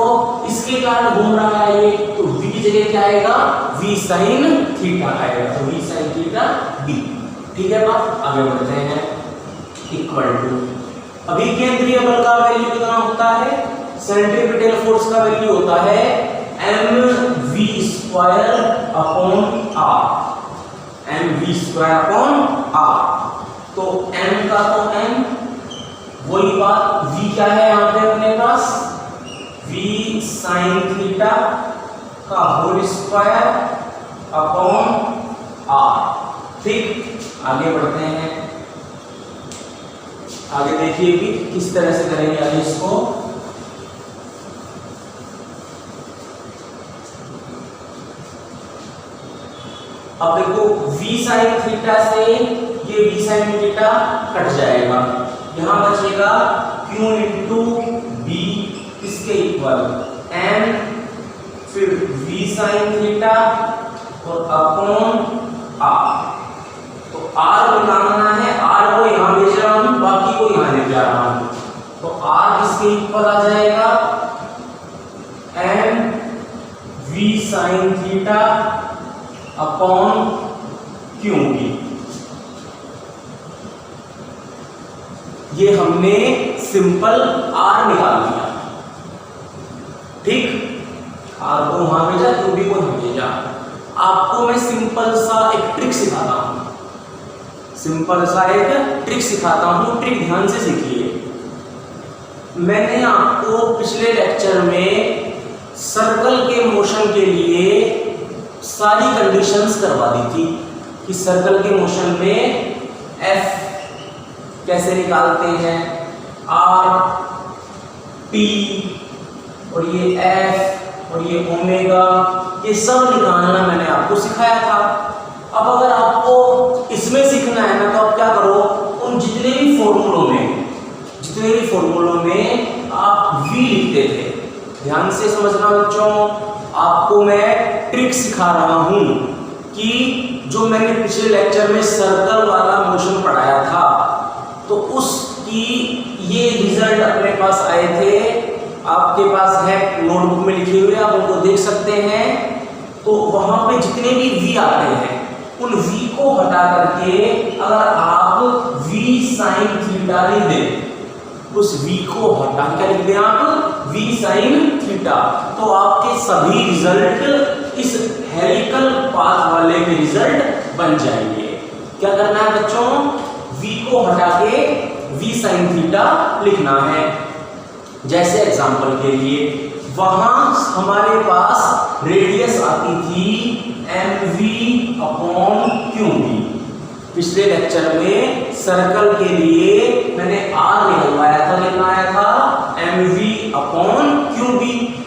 इसके कारण घूम रहा है ये, तो V की जगह क्या आएगा V sin थीटा आएगा, तो V sin थीटा B। ठीक है बात, आगे बढ़ते हैं। इक्वल टू, अभी केंद्रीय बल का वैल्यू कितना होता है, सेंट्रीपिटल फोर्स का वैल्यू होता है mv² upon r, mv² upon r। तो m का तो m, वही बात, v क्या है यहाँ पे अपने पास v sin थीटा का होल स्क्वायर अपॉन r। ठीक, आगे बढ़ते हैं। आगे देखिए कि किस तरह से करेंगे आगे इसको। अब देखो v sin थीटा से ये v sin थीटा कट जाएगा, यहां बचेगा q इंटू b इसके इक्वल m, फिर v sin थीटा और अपॉन r। तो r निकालना है, r को यहां ले जा रहा हूं, बाकी को यहां ले जा रहा हूं, तो r इसके इक्वल आ जाएगा m v sin theta upon QB। ये हमने सिंपल R निकाल लिया, ठीक। R को वहां भेजा, QB को यहां भेजा। आपको मैं सिंपल सा एक ट्रिक सिखाता हूं, ट्रिक ध्यान से सीखिए। मैंने आपको पिछले लेक्चर में सर्कल के मोशन के लिए सारी कंडीशंस करवा दी थी कि सर्कल के मोशन में एफ कैसे निकालते हैं, आर, टी और ये एफ और ये ओमेगा, ये सब निकालना मैंने आपको सिखाया था। अब अगर आपको इसमें सीखना है ना, तो आप क्या करो, उन जितने भी फॉर्मूलों में आप v लिखते थे, ध्यान से समझना बच्चों, आपको मैं ट्रिक सिखा रहा हूं कि जो मैंने पिछले लेक्चर में सर्कल वाला मोशन पढ़ाया था, तो उसकी ये रिजल्ट अपने पास आए थे, आपके पास है नोटबुक में लिखे हुए, आप उनको देख सकते हैं। तो वहां पे जितने भी v आते हैं उन v को हटा करके अगर आप v sin थीटा लिख दें, उस v को हटा के लिख दें आप v sin थीटा, तो आपके सभी रिजल्ट इस हेलिकल पाथ वाले के रिजल्ट बन जाएंगे। क्या करना है बच्चों, v को हटा के v sin थीटा लिखना है। जैसे एग्जांपल के लिए वहां हमारे पास रेडियस आती थी mv अपॉन qb। पिछले लेक्चर में सर्कल के लिए मैंने r निकलवाया था, कितना आया था mv अपॉन qb।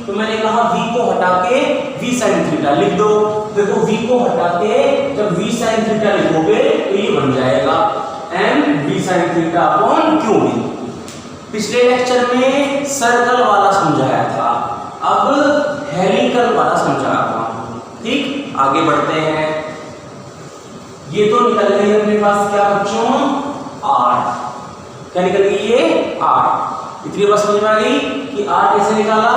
तो मैंने कहा v को हटा के v sin थीटा लिख दो। देखो v को हटा के जब v sin थीटा लिखोगे तो ये बन जाएगा mv sin theta upon qb। पिछले लेक्चर में सर्कल वाला समझाया था, अब हेलिकल वाला समझा रहा हूं। ठीक, आगे बढ़ते हैं। ये तो निकल गई अपने पास क्या बच्चों, r। क्या निकल गई ये r। इतनी बात समझ में आ गई कि r कैसे निकाला,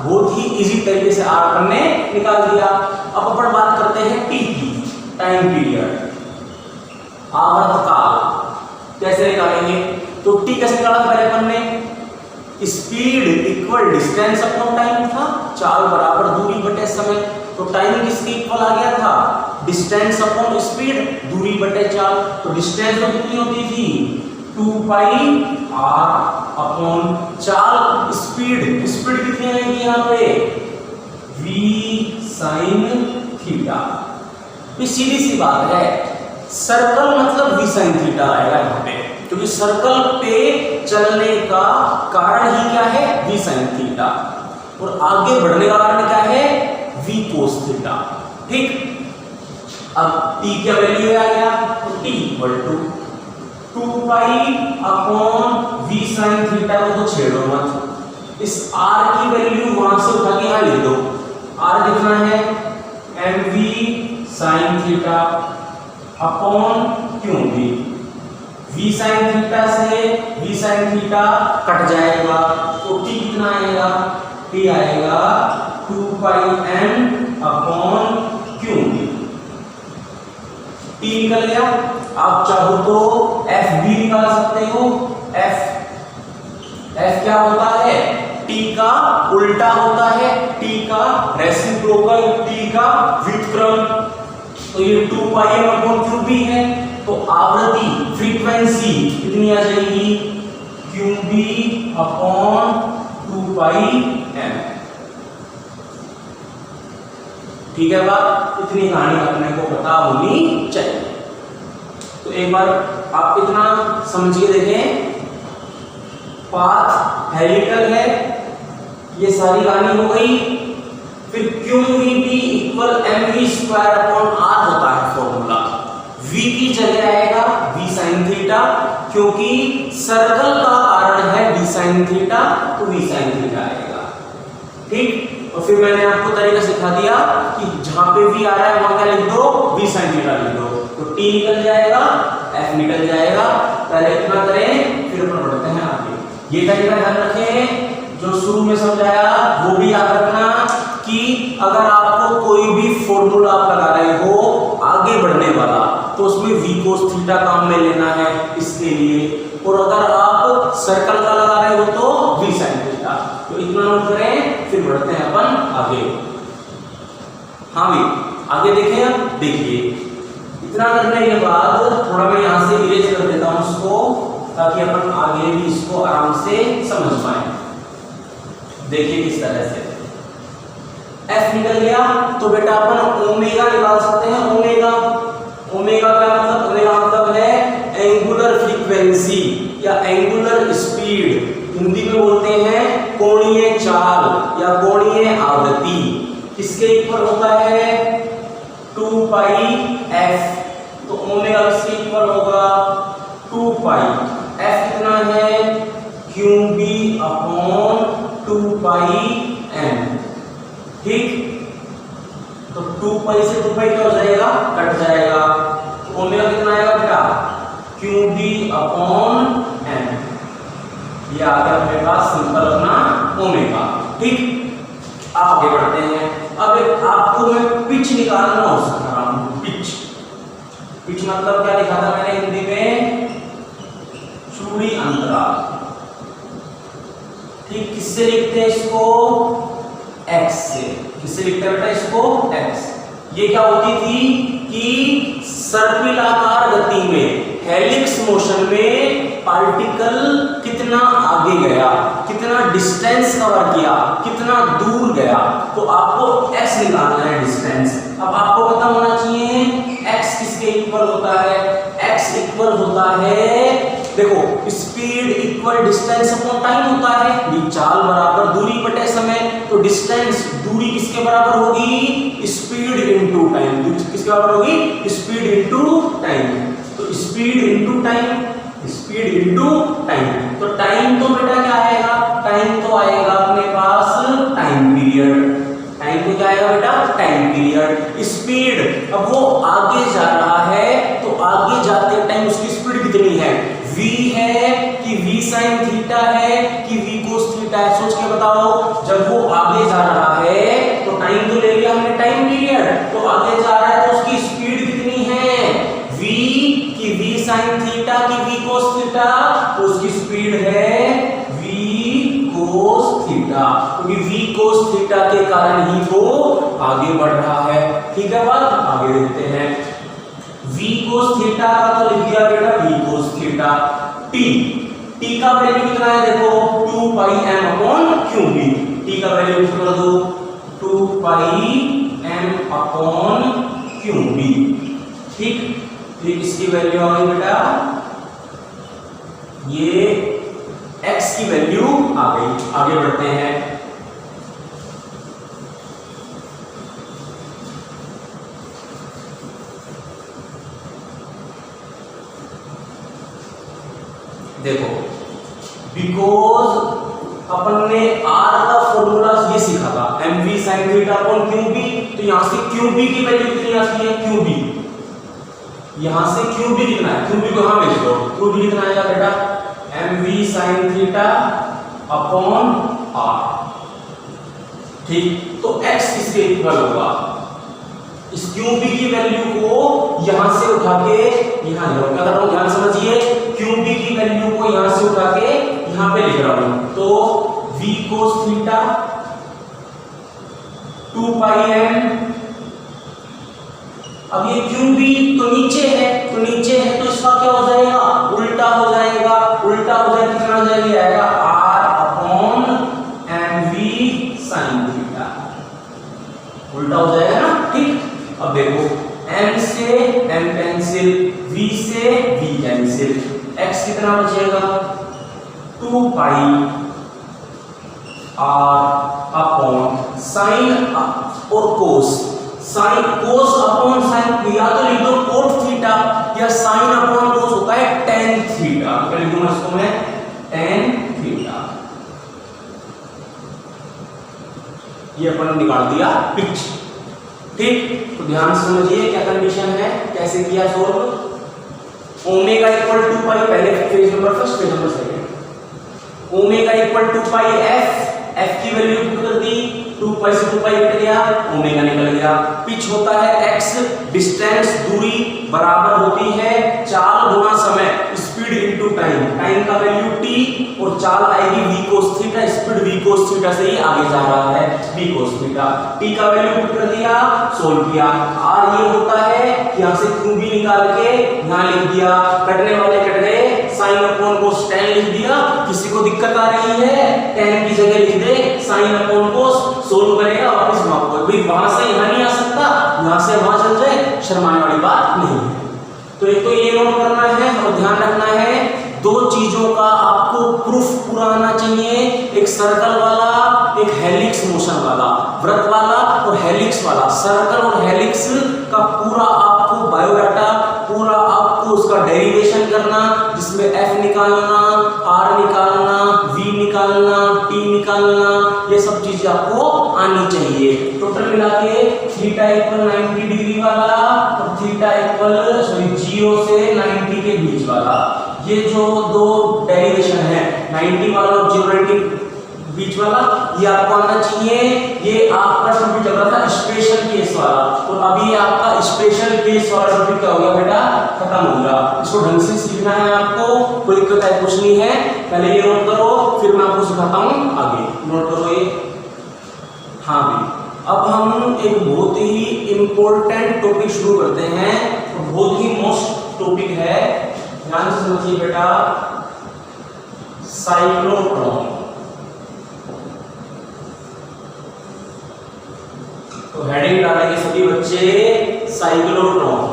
बहुत ही इजी तरीके से r अपन ने निकाल दिया। अब अपन बात करते हैं t की, टाइम पीरियड, आवर्तकाल कैसे निकालेंगे। तो t कैसे निकाला था पहले अपन ने, speed equal distance upon time था, चाल बराबर दूरी बटे समय। तो टाइम किसके इक्वल आ गया था, डिस्टेंस अपॉन स्पीड, दूरी बटे चाल। तो डिस्टेंस तो कितनी होती थी 2 पाई r अपॉन चाल, स्पीड कितनी आएगी यहाँ पे v sin थीटा। ये सीधी सी बात है, सर्कल मतलब v sin थीटा आएगा यहाँ पे, क्योंकि सर्कल पे चलने का कारण ही क्या है, v sin थीटा, और आगे बढ़ने का कारण क्या है, v cos थीटा। ठीक, अब t क्या वैल्यू आ गया, तो t equal to 2 pi upon v sin theta को तो छेड़ो मत, इस r की वैल्यू वहां से उठा के यहां लिख दो। r कितना है mv sin theta upon qb। v sin theta से v sin थीटा कट जाएगा, तो t कितना आएगा, t आएगा 2 पाई n अपॉन qb। t निकल गया। आप चाहो तो f भी निकाल सकते हो। f क्या होता है, t का उल्टा होता है, t का रेसिप्रोकल, t का व्युत्क्रम। तो ये 2 पाई m अपॉन qb है, तो आवृत्ति फ्रीक्वेंसी कितनी आ जाएगी, qb अपॉन 2 पाई m। ठीक है बात, इतनी कहानी अपने को पता होनी चाहिए। तो एक बार आप इतना समझिए, देखें पाथ हेलिकल है, ये सारी कहानी हो गई। फिर qvb equal mv square upon r होता है फॉर्मूला। v की जगह आएगा v sin थीटा, क्योंकि सर्कल का कारण है v sin थीटा, तो v sin थीटा आएगा। ठीक, और फिर मैंने आपको तरीका सिखा दिया कि जहां पे v आ रहा है वहां क्या लिख दो, v sin थीटा लिख दो, तो t निकल जाएगा, f निकल जाएगा। पहले इतना करें, फिर अपन बढ़ते हैं आगे। ये तरीका ध्यान रखें, जो शुरू में समझाया वो भी याद रखना कि अगर आपको कोई भी फॉर्मूला आप लगा रहे हो आगे बढ़ने वाला, तो उसमें v cos थीटा काम में लेना है इसके लिए, और अगर आप सर्कल का लगा रहे हो तो v sin थीटा। तो इतना नोट करें, फिर बढ़ते हैं अपन आगे। हाँ भी आगे देखें, अब देखिए इतना करने के बाद थोड़ा मैं यहाँ से इरेज कर देता हूँ उसको। ताकि अपन आगे भी इसको आराम से समझ पाए। देखिए किस तरह से F निकल गया तो बेटा अपन ओमेगा निकाल सकते हैं। ओमेगा ओमेगा का मतलब, ओमेगा मतलब है एंगुलर फ्रीक्वेंसी या एंगुलर स्पीड, हिंदी में बोलते हैं कोणीय चाल या कोणीय आवृत्ति। किसके इक्वल होता है 2 पाई f, तो ओमेगा किसके इक्वल होगा 2 पाई f कितना है QB अपॉन 2 पाई m। ठीक, तो 2 पाई से 2 पाई क्या हो जाएगा, कट जाएगा, तो ओमेगा कितना आएगा बेटा QB अपॉन m। ये आ गया अपने पास सिंपल अपना ओमेगा। ठीक, आगे बढ़ते हैं। अब आपको मैं पिच निकालना हो सकता हूं। पिच, पिच मतलब क्या लिखा था मैंने हिंदी में, चूड़ी अंतराल। ठीक, किससे लिखते हैं इसको, x से। किससे लिखते हैं बेटा इसको, x। ये क्या होती थी कि सर्पिलाकार गति में, हेलिक्स मोशन में पार्टिकल कितना आगे गया, कितना डिस्टेंस कवर किया, कितना दूर गया, तो आपको x निकालना है डिस्टेंस। अब आपको पता होना चाहिए x किसके इक्वल होता है, x इक्वल होता है, देखो speed equal distance upon time होता है। ये चाल बराबर दूरी बटे समय, तो डिस्टेंस दूरी किसके बराबर होगी, स्पीड इनटू टाइम। किसके बराबर होगी, स्पीड इनटू टाइम। तो speed into time, speed into time. तो टाइम तो बेटा क्या आएगा, टाइम तो आएगा अपने पास टाइम पीरियड। टाइम तो क्या आएगा बेटा, टाइम पीरियड। स्पीड, अब वो आगे जा रहा है तो आगे जाते टाइम उसकी स्पीड कितनी है, v है कि v sin थीटा है कि v cos थीटा है, सोच के बताओ। जब वो आगे जा रहा है तो टाइम तो ले लिया हमने टाइम पीरियड, तो आगे जा रहा है तो उसकी स्पीड कितनी है, v कि v sin थीटा कि v cos थीटा, तो उसकी स्पीड है v cos थीटा, क्योंकि v cos थीटा के कारण ही वो आगे बढ़ रहा है। ठीक है बात, आगे देखते हैं। v cos थीटा का तो लिख दिया बेटा v cos थीटा। t का वैल्यू कितना है देखो 2 पाई m अपॉन qb। t का वैल्यू कर दो 2 पाई m अपॉन qb। ठीक, ठीक, इसकी वैल्यू आ गई बेटा, ये x की वैल्यू आ गई। आगे बढ़ते हैं। देखो, बिकॉज अपन ने r का फॉर्मूला ये सीखा था mv sin theta upon qb, तो यहां से qb की वैल्यू कितनी आती है, qb, यहां से qb कितना है, qb को यहां भेज दो, qb कितना आएगा बेटा mv sin theta upon r। ठीक, तो x किसके इक्वल होगा, इस qb की वैल्यू को यहां से उठा के यहां लिख रहा हूं, क्या कर रहा हूं ध्यान समझिए, qb की वैल्यू को यहां से उठा के यहां पे लिख रहा हूं, तो v cos थीटा 2 पाई m। अब ये qb तो नीचे है, तो नीचे है तो इसका क्या हो जाएगा, उल्टा हो जाएगा, उल्टा हो जाएगा, कितना हो जाएगा r upon mv sin theta, उल्टा हो जाएगा ना। ठीक, अब देखो m से m कैंसिल, v से v कैंसिल, x कितना बचेगा 2 पाई r अपॉन साइन और कोस, साइन कोस अपॉन साइन, या तो लिख दो कोट थीटा या साइन अपॉन कोस होता है tan थीटा, क्या लिख दूंगा इसको मैं tan थीटा। ये अपन निकाल दिया पिच। ठीक, तो ध्यान से समझिए क्या कंडीशन है, कैसे किया सोल्व। ओमेगा इक्वल 2 पाई, पहले phase number first, phase number second. Omega equal 2 पाई f, f की वैल्यू पुट कर दी, 2 पाई से 2 पाई कट गया, ओमेगा निकल गया। पिच होता है x, डिस्टेंस दूरी बराबर होती है चाल गुना समय, स्पीड इनटू टाइम, टाइम का वैल्यू t और चाल आएगी v cos theta, speed v cos theta से ही आगे जा रहा है v cos थीटा। t का वैल्यू पुट कर दिया, सोल्व किया। r ये होता है, यहां से qb निकाल के यहां लिख दिया, कटने वाले कट गए, sin साइन अपॉन कोस tan लिख दिया। किसी को दिक्कत आ रही है tan की जगह लिख दे साइन अपॉन कोस, सोल्व करेगा वापस वहां से यहां नहीं आ सकता, यहां से वहां चल जाए, शर्माने वाली बात नहीं है। तो एक तो ये नोट करना है और ध्यान रखना है, दो चीजों का आपको प्रूफ पूरा आना चाहिए, एक सर्कल वाला, एक हेलिक्स मोशन वाला, वृत्त वाला और हेलिक्स वाला। सर्कल और हेलिक्स का पूरा आपको बायोडाटा, पूरा आपको उसका डेरिवेशन करना, जिसमें F निकालना, R निकालना, V निकालना, T निकालना, ये सब चीजें आपको आनी चाहिए। टोटल मिला के थीटा इक्वल 90 डिग्री वाला और थीटा इक्वल 0 से 90 के बीच वाला, ये जो दो डेरिवेशन है 90 वाला और 0 के बीच वाला, ये आपको आना चाहिए। ये आपका टॉपिक चल रहा था स्पेशल केस वाला, और अभी आपका स्पेशल केस वाला टॉपिक क्या हो गया बेटा, खत्म हो गया। इसको ढंग से सीखना है आपको, कोई दिक्कत है कुछ नहीं है। पहले ये नोट करो, फिर मैं आपको सिखाता हूँ आगे। नोट करो ये। हाँ भाई, अब हम एक बहुत ही इंपॉर्टेंट टॉपिक शुरू करते हैं, बहुत ही मोस्ट टॉपिक है, ध्यान से समझिए बेटा, साइक्लोट्रॉन। तो हेडिंग डालेंगे सभी बच्चे साइक्लोट्रॉन।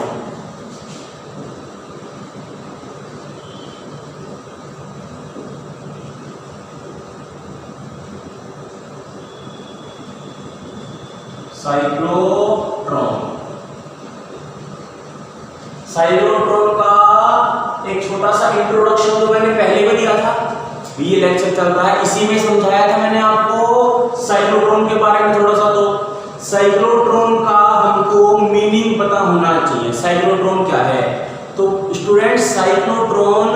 साइक्लोट्रॉन, साइक्लोट्रॉन का एक छोटा सा इंट्रोडक्शन तो मैंने पहले भी दिया था, ये लेक्चर चल रहा है, इसी में समझाया था मैंने आपको साइक्लोट्रॉन के बारे में थोड़ा सा। तो साइक्लोट्रॉन का हमको मीनिंग पता होना चाहिए, साइक्लोट्रॉन क्या है। तो स्टूडेंट, साइक्लोट्रॉन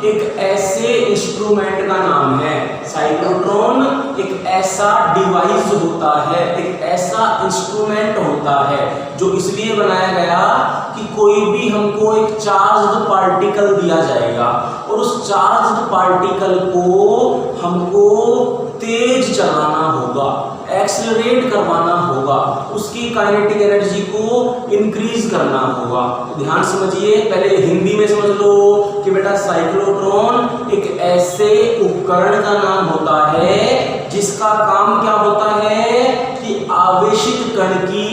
एक ऐसे इंस्ट्रूमेंट का नाम है, साइक्लोट्रॉन एक ऐसा डिवाइस होता है, एक ऐसा इंस्ट्रूमेंट होता है जो इसलिए बनाया गया कि कोई भी हमको एक चार्ज्ड पार्टिकल दिया जाएगा और उस चार्ज्ड पार्टिकल को हमको तेज चलाना होगा, एक्सेलरेट करवाना होगा, उसकी काइनेटिक एनर्जी को इंक्रीज करना होगा। ध्यान समझिए, पहले हिंदी में समझ लो कि बेटा साइक्लोट्रॉन एक ऐसे उपकरण का नाम होता है जिसका काम क्या होता है कि आवेशित कण की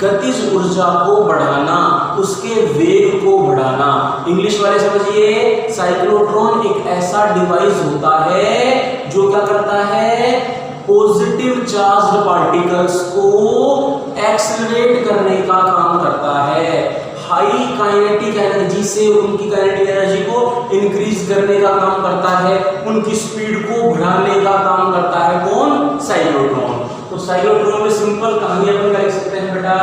गतिज ऊर्जा को बढ़ाना, उसके वेग को बढ़ाना। इंग्लिश वाले समझिए, साइक्लोट्रॉन एक ऐसा डिवाइस होता है जो क्या करता है, पॉजिटिव चार्ज्ड पार्टिकल्स को एक्सेलरेट करने का काम करता है, हाई काइनेटिक एनर्जी से उनकी काइनेटिक एनर्जी को इंक्रीज करने का काम करता है, उनकी स्पीड को बढ़ाने का काम करता है। कौन? साइक्लोट्रॉन। तो साइक्लोट्रॉन में सिंपल कहानी अपन क्या लिख सकते हैं बेटा,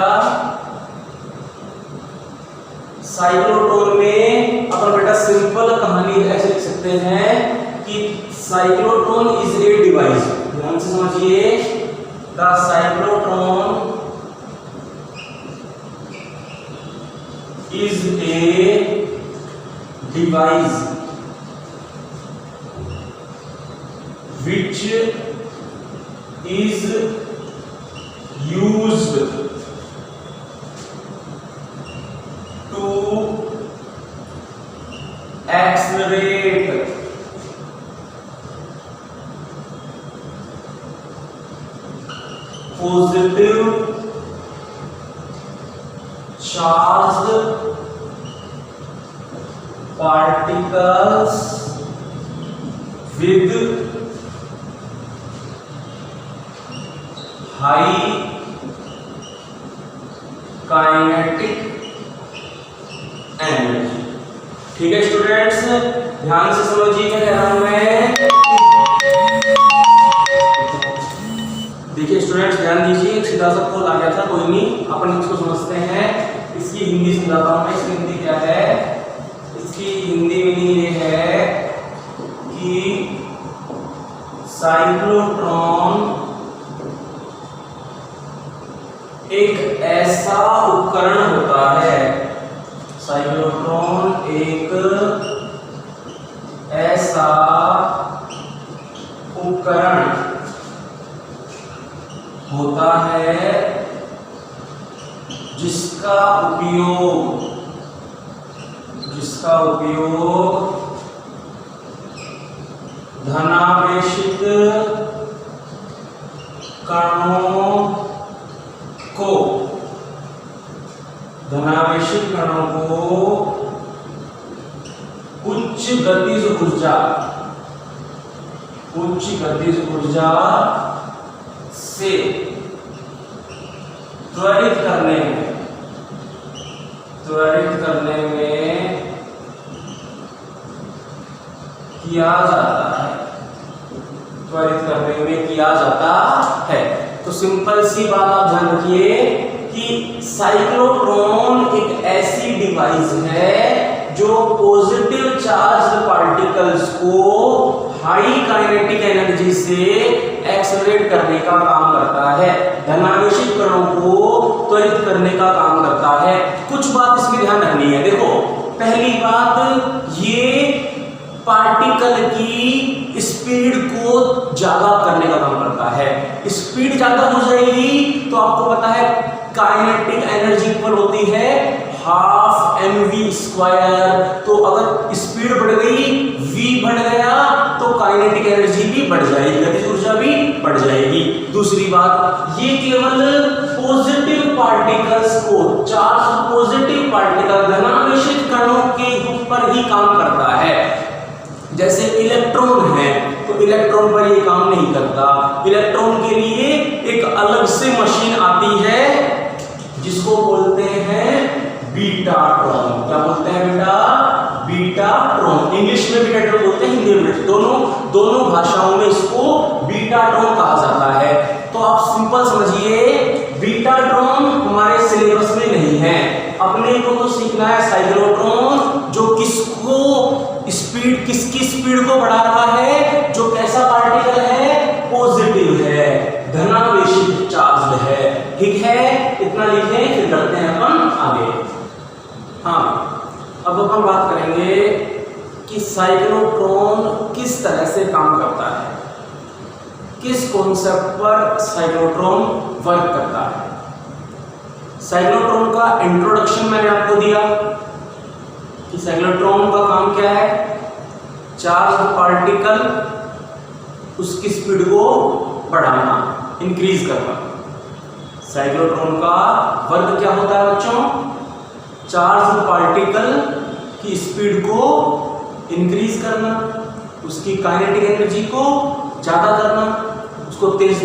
साइक्लोट्रॉन में अपन बेटा सिंपल कहानी ऐसे लिख सकते हैं कि साइक्लोट्रॉन इज ए डिवाइस, ध्यान से समझिए, the cyclotron is a device which is used to accelerate positive charged particles with high kinetic energy। ठीक है स्टूडेंट्स, ध्यान से समझिए क्या कह रहा हूं मैं। देखिए स्टूडेंट्स, ध्यान दीजिए, सीधा सा कॉल आ गया था, कोई नहीं, अपन इसको समझते हैं। इसकी हिंदी समझाता हूं मैं। इसकी हिंदी क्या है, इसकी हिंदी मीनिंग ये है कि साइक्लोट्रॉन एक ऐसा उपकरण होता है, साइक्लोट्रॉन एक ऐसा उपकरण होता है जिसका उपयोग धनावेशित कणों को उच्च गतिज ऊर्जा से त्वरित करने में किया जाता है। तो सिंपल सी बात आप ध्यान रखिए कि साइक्लोट्रॉन एक ऐसी डिवाइस है जो पॉजिटिव चार्ज पार्टिकल्स को हाई काइनेटिक एनर्जी से एक्सेलरेट करने का काम करता है, धनावेशित कणों को त्वरित करने का काम करता है। कुछ बात इसमें ध्यान रखनी है। देखो, पहली बात, ये पार्टिकल की स्पीड को ज्यादा करने का काम करता है। स्पीड ज्यादा हो जाएगी तो आपको पता है काइनेटिक एनर्जी इक्वल होती है ½ mv²। तो अगर स्पीड बढ़ गई, v बढ़ गया, तो काइनेटिक एनर्जी भी बढ़ जाएगी, गतिज ऊर्जा भी बढ़ जाएगी। दूसरी बात, ये केवल पॉजिटिव पार्टिकल्स को, चार्ज पॉजिटिव पार्टिकल धनावेशित कणों के ऊपर ही काम करता है। जैसे इलेक्ट्रॉन है तो इलेक्ट्रॉन पर ये काम नहीं करता। इलेक्ट्रॉन के लिए एक अलग से मशीन आती है जिसको बोलते हैं बीटाट्रॉन। क्या बोलते हैं बेटा? बीटाट्रॉन। इंग्लिश में बीटाट्रॉन बोलते हैं, हिंदी में, दोनों भाषाओं में इसको बीटाट्रॉन कहा जाता है। तो आप सिंपल समझिए, बीटाट्रॉन हमारे सिलेबस में नहीं है। अपने को तो सीखना है साइक्लोट्रॉन, जो किसकी स्पीड को बढ़ा रहा है, जो कैसा पार्टिकल है, पॉजिटिव है, धनावेशित चार्ज है। ठीक है, इतना लिखें, फिर करते हैं अपन आगे। हाँ, अब अपन बात करेंगे कि साइक्लोट्रॉन किस तरह से काम करता है, किस कॉन्सेप्ट पर साइक्लोट्रॉन वर्क करता है। साइक्लोट्रॉन का इंट्रोडक्शन मैंने आपको दिया कि साइक्लोट्रॉन का काम क्या है, चार्ज पार्टिकल उसकी स्पीड को बढ़ाना, इंक्रीज करना। साइक्लोट्रॉन का वर्क क्या होता है बच्चों? चार्ज पार्टिकल की स्पीड को इंक्रीज करना, उसकी काइनेटिक एनर्जी को ज्यादा करना, उसको तेज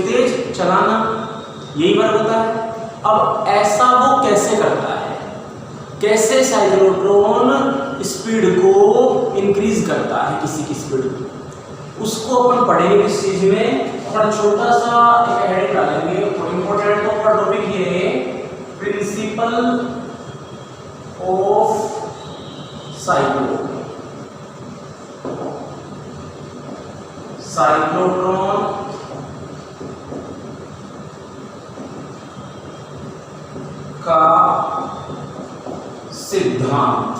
चलाना, यही वर्क होता है। अब ऐसा वो कैसे करता है, कैसे साइक्लोट्रॉन स्पीड को इंक्रीज करता है, किसी की स्पीड को, उसको अपन पढ़ेंगे किस चीज में। अपन छोटा सा एक हेडिंग डालेंगे, इंपॉर्टेंट तो अपना टॉपिक ये है, प्रिंसिपल ऑफ साइक्लोट्रॉन का सिद्धांत।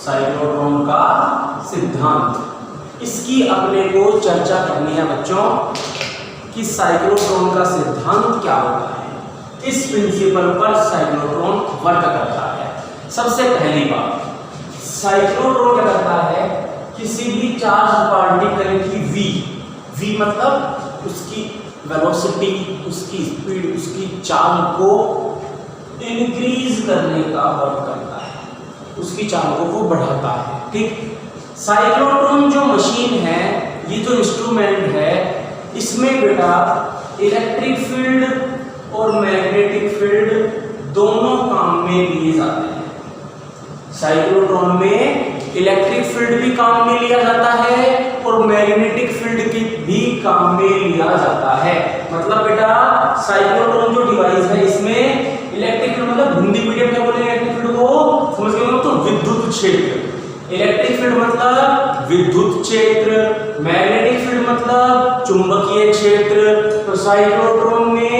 साइक्लोट्रॉन का सिद्धांत, इसकी अपने को चर्चा करनी है बच्चों कि साइक्लोट्रॉन का सिद्धांत क्या होता है, किस प्रिंसिपल पर साइक्लोट्रॉन वर्क करता है। सबसे पहली बात, साइक्लोट्रॉन क्या करता है, किसी भी चार्ज पार्टिकल की v मतलब उसकी वेलोसिटी, उसकी स्पीड, उसकी चाल को इंक्रीज करने का वर्क करता है, उसकी चालकों को बढ़ाता है। ठीक, साइक्लोट्रॉन जो मशीन है, ये जो इंस्ट्रूमेंट है, इसमें बेटा इलेक्ट्रिक फील्ड और मैग्नेटिक फील्ड दोनों काम में लिए जाते हैं। साइक्लोट्रॉन में इलेक्ट्रिक फील्ड भी काम में लिया जाता है और मैग्नेटिक फील्ड की भी काम में लिया जाता है। मतलब बेटा साइक्लोट्रॉन जो डिवाइस है, इसमें इलेक्ट्रिक फील्ड मतलब हिंदी मीडियम क्या बोलेंगे इलेक्ट्रिक फील्ड को, समझ गए तो विद्युत क्षेत्र। इलेक्ट्रिक फील्ड मतलब विद्युत क्षेत्र, मैग्नेटिक फील्ड मतलब चुंबकीय क्षेत्र। तो साइक्लोट्रॉन में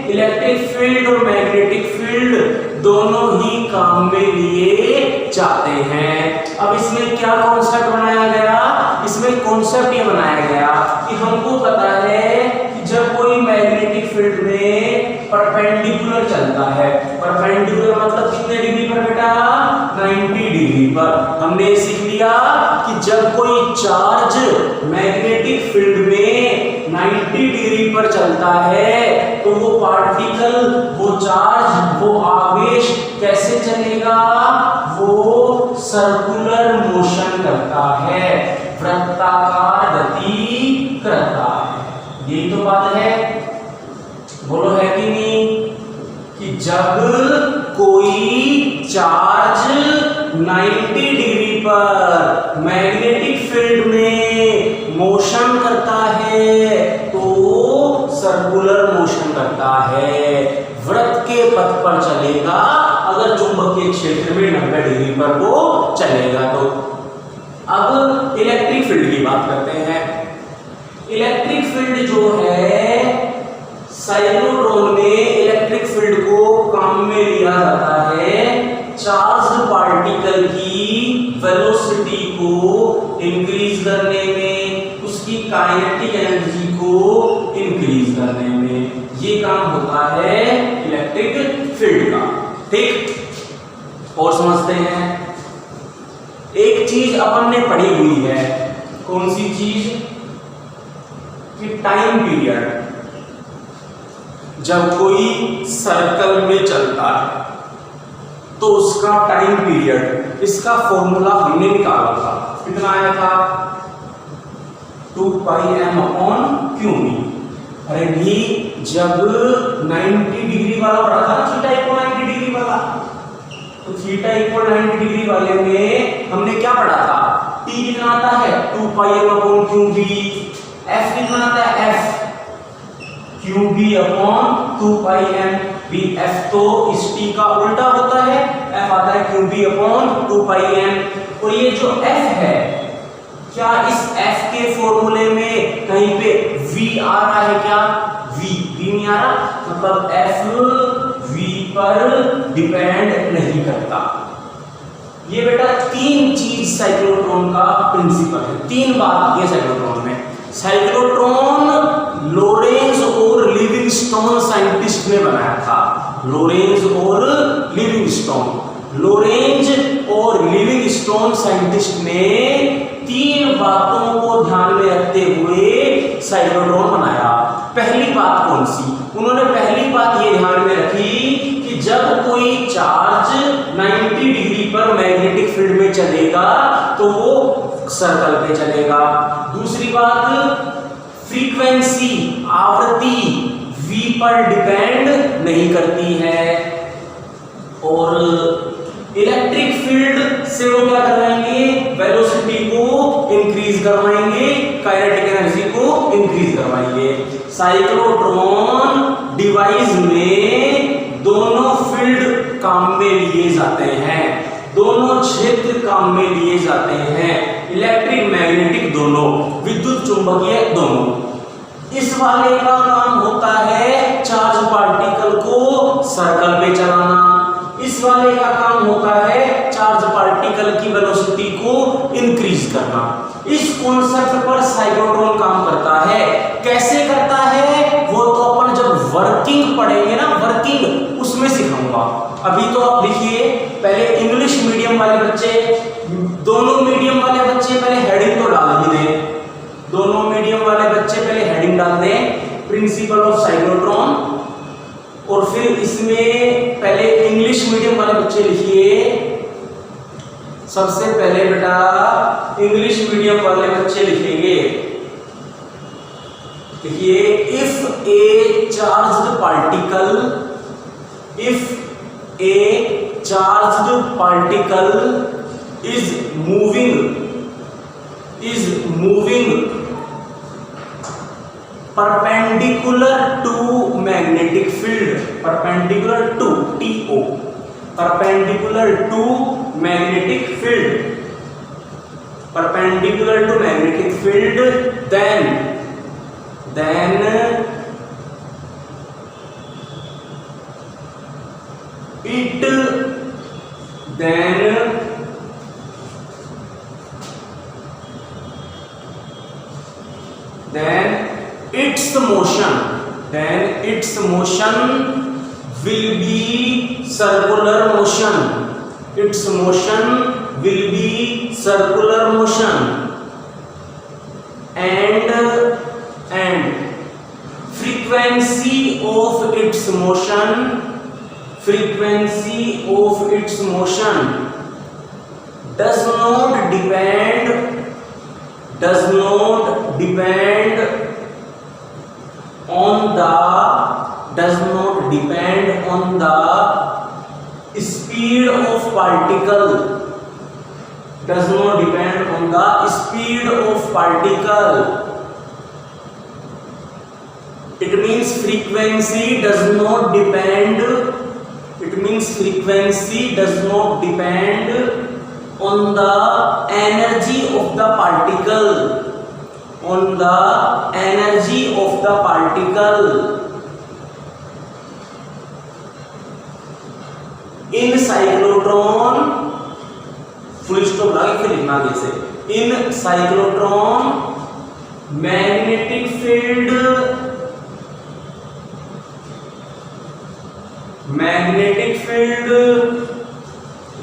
इलेक्ट्रिक फील्ड और मैग्नेटिक फील्ड दोनों ही काम में लिए जाते हैं। अब इसमें क्या कॉन्सेप्ट बनाया गया, इसमें कॉन्सेप्ट ये बनाया गया कि हमको पता है कि जब कोई मैग्नेटिक फील्ड में परपेंडिकुलर चलता है, परपेंडिकुलर मतलब कितने डिग्री पर बेटा, 90 डिग्री पर। हमने सीख लिया जब कोई चार्ज मैग्नेटिक फील्ड में 90 डिग्री पर चलता है तो वो पार्टिकल, वो चार्ज, वो आवेश कैसे चलेगा? वो सर्कुलर मोशन करता है, वृत्ताकार गति करता है। यही तो बात है, बोलो है कि नहीं? कि जब कोई चार्ज 90 डिग्री पर मैग्नेटिक फील्ड में मोशन करता है तो सर्कुलर मोशन करता है, वृत्त के पथ पर चलेगा अगर चुंबकीय क्षेत्र में 90 डिग्री पर वो चलेगा तो। अब इलेक्ट्रिक फील्ड की बात करते हैं। इलेक्ट्रिक फील्ड जो है, साइक्लोट्रॉन में इलेक्ट्रिक फील्ड को काम में लिया जाता है चार्ज्ड पार्टिकल की वेलोसिटी को इंक्रीज करने में, उसकी काइनेटिक एनर्जी को इंक्रीज करने में। ये काम होता है इलेक्ट्रिक फील्ड का। ठीक, और समझते हैं। एक चीज अपन ने पढ़ी हुई है, कौन सी चीज? कि टाइम पीरियड। जब कोई सर्कल में चलता है तो उसका टाइम पीरियड, इसका फॉर्मूला हमने निकाला था। कितना आया था? 2πm/qb। अरे भी जब 90 डिग्री वाला पढ़ा था ना, थीटा इक्वल 90 डिग्री वाला, तो थीटा इक्वल 90 डिग्री वाले में हमने क्या पढ़ा था? t कितना आता है? 2πm/qb। f कितना आता है? f qb/2πm। भी f तो इस t का उल्टा होता है, f आता है qb/2πm। और ये जो f है, क्या इस f के फॉर्मूले में कहीं पे v आ रहा है क्या? v नहीं आ रहा, मतलब f v पर डिपेंड नहीं करता। ये बेटा तीन चीज साइक्लोट्रॉन का प्रिंसिपल है। तीन बात आती है साइक्लोट्रॉन में। साइक्लोट्रॉन लोरेंज और लिविंगस्टोन साइंटिस्ट ने बनाया था। लोरेंज और लिविंगस्टोन, लोरेंज और लिविंगस्टोन साइंटिस्ट ने तीन बातों को ध्यान में रखते हुए साइक्लोट्रॉन बनाया। पहली बात कौन सी? उन्होंने पहली बात ये ध्यान में रखी कि जब कोई चार्ज 90 डिग्री पर मैग्नेटिक फील्ड में चलेगा तो वो सर्कल पे चलेगा। दूसरी बात, फ्रीक्वेंसी, आवृत्ति v पर डिपेंड नहीं करती है। और इलेक्ट्रिक फील्ड से वो क्या करवाएंगे? वेलोसिटी को इंक्रीज करवाएंगे, काइनेटिक एनर्जी को इंक्रीज करवाएंगे। साइक्लोट्रॉन डिवाइस में दोनों फील्ड काम में लिए जाते हैं, दोनों क्षेत्र काम में लिए जाते हैं, इलेक्ट्रिक मैग्नेटिक दोनों, विद्युत चुंबकीय दोनों। इस वाले का काम होता है चार्ज पार्टिकल को सर्कल पे चलाना, इस वाले का काम होता है चार्ज पार्टिकल की वेलोसिटी को इंक्रीज करना। इस कॉन्सेप्ट पर साइक्लोट्रॉन काम करता है। कैसे करता है वो तो अपन जब वर्किंग पढ़ेंगे ना, वर्किंग उसमें सिखाऊंगा। अभी तो आप लिखिए, पहले इंग्लिश मीडियम वाले बच्चे, दोनों मीडियम वाले बच्चे पहले हेडिंग तो डाल ही दें, दोनों मीडियम वाले बच्चे पहले हेडिंग डाल दें, प्रिंसिपल ऑफ साइक्लोट्रॉन। और फिर इसमें पहले इंग्लिश मीडियम वाले बच्चे लिखिए, सबसे पहले बेटा इंग्लिश मीडियम वाले बच्चे लिखेंगे, देखिए, if A charged particle, if A charged particle is moving perpendicular to magnetic field, perpendicular to TO, perpendicular to magnetic field, perpendicular to magnetic field, then its motion will be circular motion. Its motion will be circular motion and frequency of its motion does not depend on the speed of particle. It means frequency does not depend on the energy of the particle. In cyclotron, full stop लगा के लिखना जैसे in cyclotron magnetic field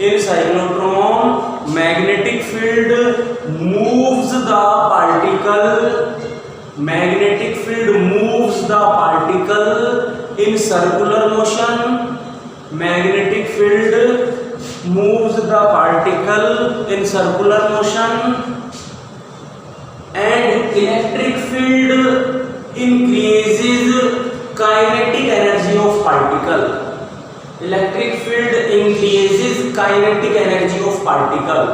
in cyclotron magnetic field moves the particle in circular motion. Magnetic field moves the particle in circular motion and electric field increases kinetic energy of particle.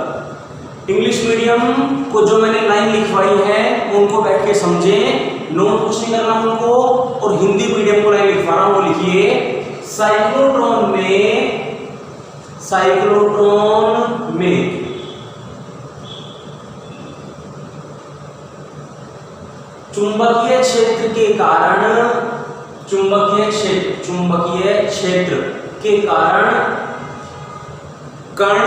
English medium को जो मैंने line लिखवाई है उनको बैठ के समझे, note कुछ नहीं करना उनको, और हिंदी मीडियम को लाइन लिखवा रहा हूं वो लिखिए। साइक्लोट्रॉन में चुंबकीय क्षेत्र के कारण कण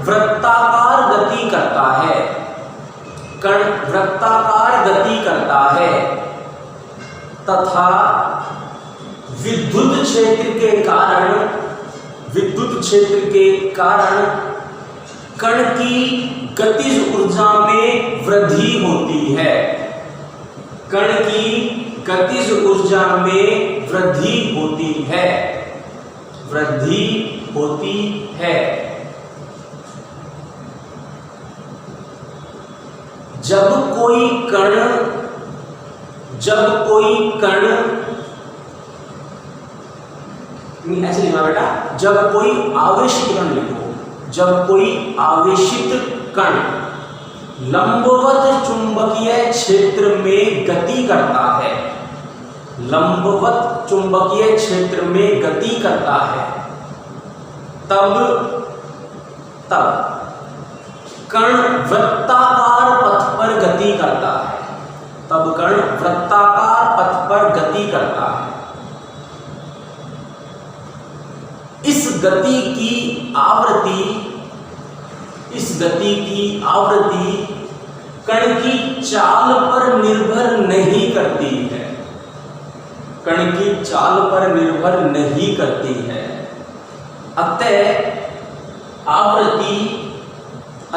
वृत्ताकार गति करता है तथा विद्युत क्षेत्र के कारण कण की गतिज ऊर्जा में वृद्धि होती है। जब कोई कण ऐसे लिखना बेटा, जब कोई आवेशित कण लंबवत चुंबकीय क्षेत्र में गति करता है, तब कण वृत्ताकार पथ पर गति करता है। इस गति की आवृत्ति कण की चाल पर निर्भर नहीं करती है।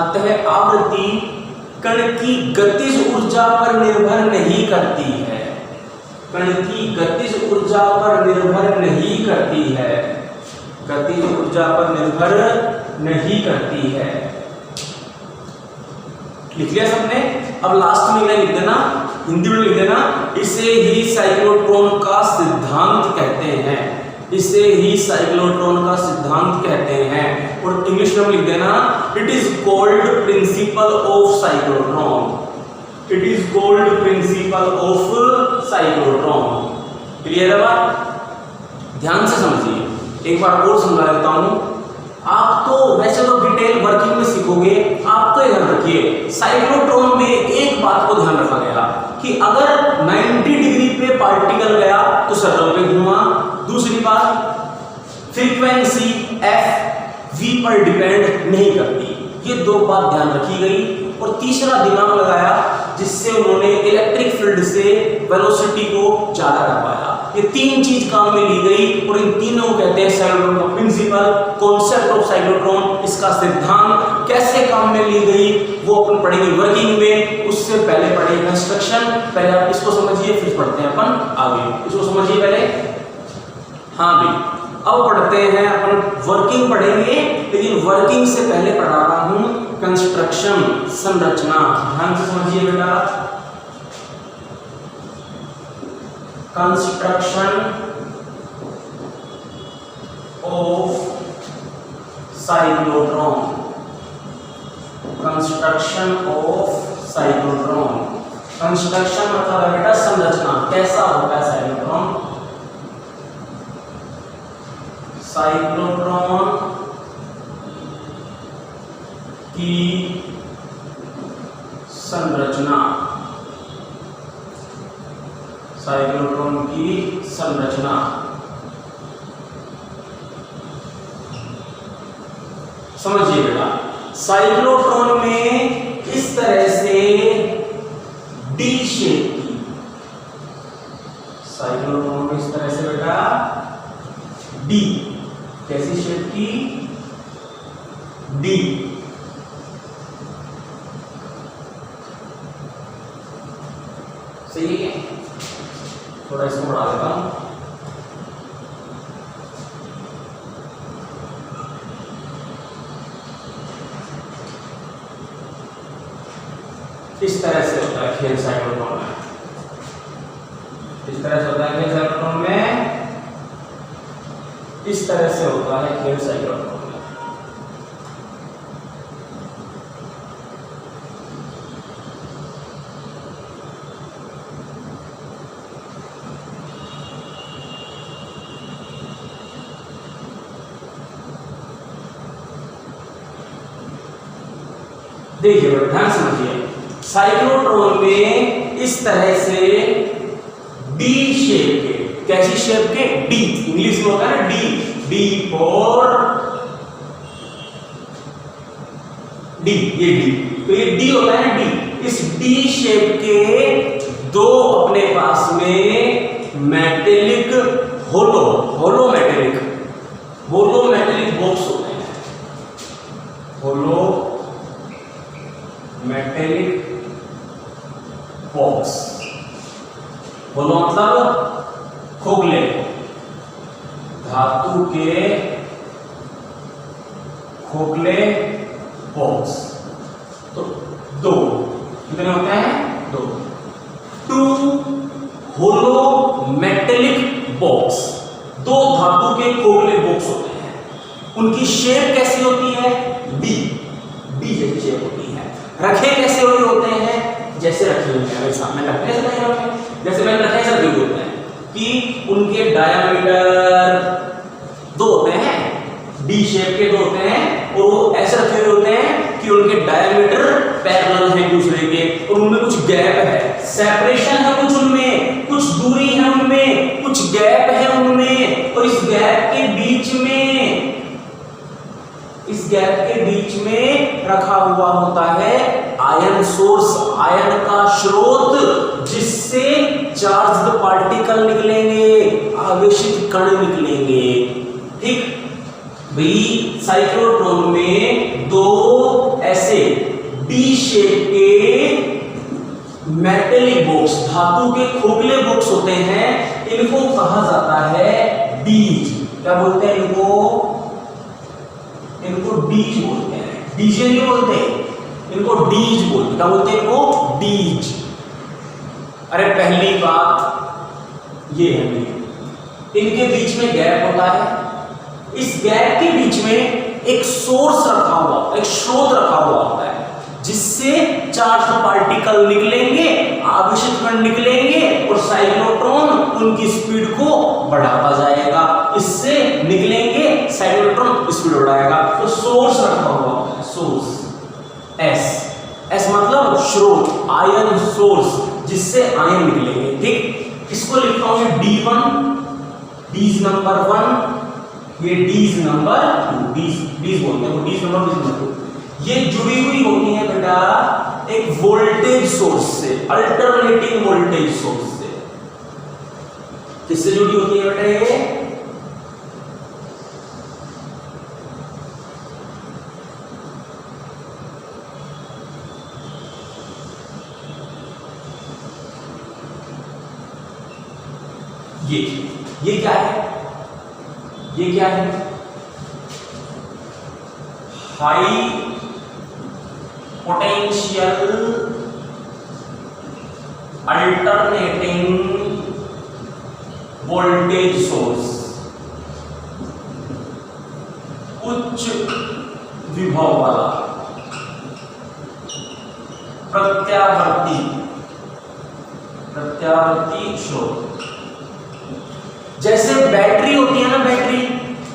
अतः आवृत्ति कण की गतिज ऊर्जा पर निर्भर नहीं करती है। लिख लिया सबने? अब लास्ट में लिख देना, हिंदी में लिख देना, इसे ही साइक्लोट्रॉन का सिद्धांत कहते हैं। और इंग्लिश में लिख देना, it is called principle of cyclotron. Clear है बात? ध्यान से समझिए, एक बार और समझा देता हूं। आप तो वैसे तो डिटेल वर्किंग में सीखोगे, आप तो ध्यान रखिए साइक्लोट्रॉन में एक बात को ध्यान रखा गया कि अगर 90 डिग्री पे पार्टिकल गया तो सर्कल पे घूमा। दूसरी बात, फ्रीक्वेंसी f v पर डिपेंड नहीं करती। ये दो बात ध्यान रखी गई। और तीसरा दिमाग लगाया जिससे उन्होंने इलेक्ट्रिक फील्ड से वेलोसिटी को ज्यादा कर पाया। ये तीन चीज काम में ली गई और इन तीनों को कहते हैं साइक्लोट्रॉन का प्रिंसिपल, कॉन्सेप्ट ऑफ साइक्लोट्रॉन, इसका सिद्धांत। कैसे काम में ली गई वो अपन पढ़ेंगे वर्किंग में, उससे पहले पढ़ेंगे कंस्ट्रक्शन। पहले आप इसको समझिए फिर पढ़ते हैं अपन आगे। इसको समझिए पहले। हाँ भाई, अब पढ़ते हैं अपन वर्किंग पढ़ेंगे, लेकिन वर्किंग से पहले पढ़ा रहा हूं कंस्ट्रक्शन, संरचना। ध्यान से समझिए बेटा। Construction of cyclotron, construction of cyclotron. Construction मतलब है बेटा संरचना, कैसा होता है साइक्लोट्रॉन। साइक्लोट्रॉन की संरचना, साइक्लोट्रॉन की संरचना। समझिए बेटा, साइक्लोट्रॉन में इस तरह से डी शेप की, साइक्लोट्रॉन में इस तरह से बेटा डी, कैसी शेप की, डी। सही है, थोड़ा इसको बढ़ा देता हूं। इस तरह से होता है खेल साइक्लोट्रॉन में, इस तरह से होता है खेल साइक्लोट्रॉन में, इस तरह से होता है खेल साइक्लोट्रॉन में। देखिए ध्यान समझिए, साइक्लोट्रॉन में इस तरह से डी शेप के, कैसी शेप के, डी, इंग्लिश में होता है ना डी, डी फॉर डी, ये डी, तो ये डी होता है ना डी। इस डी शेप के दो अपने पास में मेटेलिक होलो मेटेलिक बॉक्स होते हैं, होलो मेटेलिक बॉक्स। होलो मतलब खोखले, धातु के खोखले बॉक्स। तो दो, कितने होते हैं, दो। टू होलो मेटेलिक बॉक्स, दो धातु के खोखले बॉक्स होते हैं। उनकी शेप कैसी होती है, डी, डी जैसी शेप होती है। रखे कैसे हुए होते हैं, जैसे रखे हुए हैं सामने रखने से नहीं रखे, जैसे मैंने रखे ऐसे रखे होते हैं कि उनके डायमीटर दो होते हैं, डी शेप के दो होते हैं, और वो ऐसे रखे हुए होते हैं कि उनके डायमीटर पैरेलल है एक दूसरे के, और उनमें कुछ गैप है, सेपरेशन है कुछ उनमें, कुछ दूरी है उनमें, कुछ गैप है उनमें, और इस गैप के बीच में, इस गैप के बीच में रखा हुआ होता है आयन सोर्स, आयन का स्रोत, जिससे चार्ज्ड पार्टिकल निकलेंगे, आवेशित कण निकलेंगे। ठीक भाई, साइक्लोट्रॉन में दो ऐसे डी शेप के मेटेलिक बॉक्स, धातु के खोखले बॉक्स होते हैं। इनको कहा जाता है डीज। क्या बोलते हैं इनको, इनको डीज बोलते हैं, डीजे नहीं बोलते, इनको डीज बोलते हैं। क्या बोलते हैं इनको, डीज। अरे पहली बात ये है, इनके बीच में गैप होता है, इस गैप के बीच में एक सोर्स रखा हुआ, एक स्रोत रखा हुआ होता है, जिससे चार्ज पार्टिकल निकलेंगे, आवेशित कण निकलेंगे, और साइक्लोट्रॉन उनकी स्पीड को बढ़ाता जाएगा, इससे निकलेंगे, साइक्लोट्रॉन स्पीड बढ़ाएगा। तो सोर्स रखा हुआ होता है, सोर्स, एस मतलब स्रोत, आयन सोर्स, जिससे आयन निकलेंगे। ठीक, इसको लिखता हूं D1, डीज नंबर 1, ये डीज नंबर 2, डीज बोलते हैं, डीज नंबर 2। ये जुड़ी हुई होती है बेटा एक वोल्टेज सोर्स से, अल्टरनेटिंग वोल्टेज सोर्स से। किससे जुड़ी होती है बेटा ये, ये क्या है? ये क्या है? High potential alternating voltage source, उच्च विभव वाला प्रत्यावर्ती स्रोत। जैसे बैटरी होती है ना, बैटरी,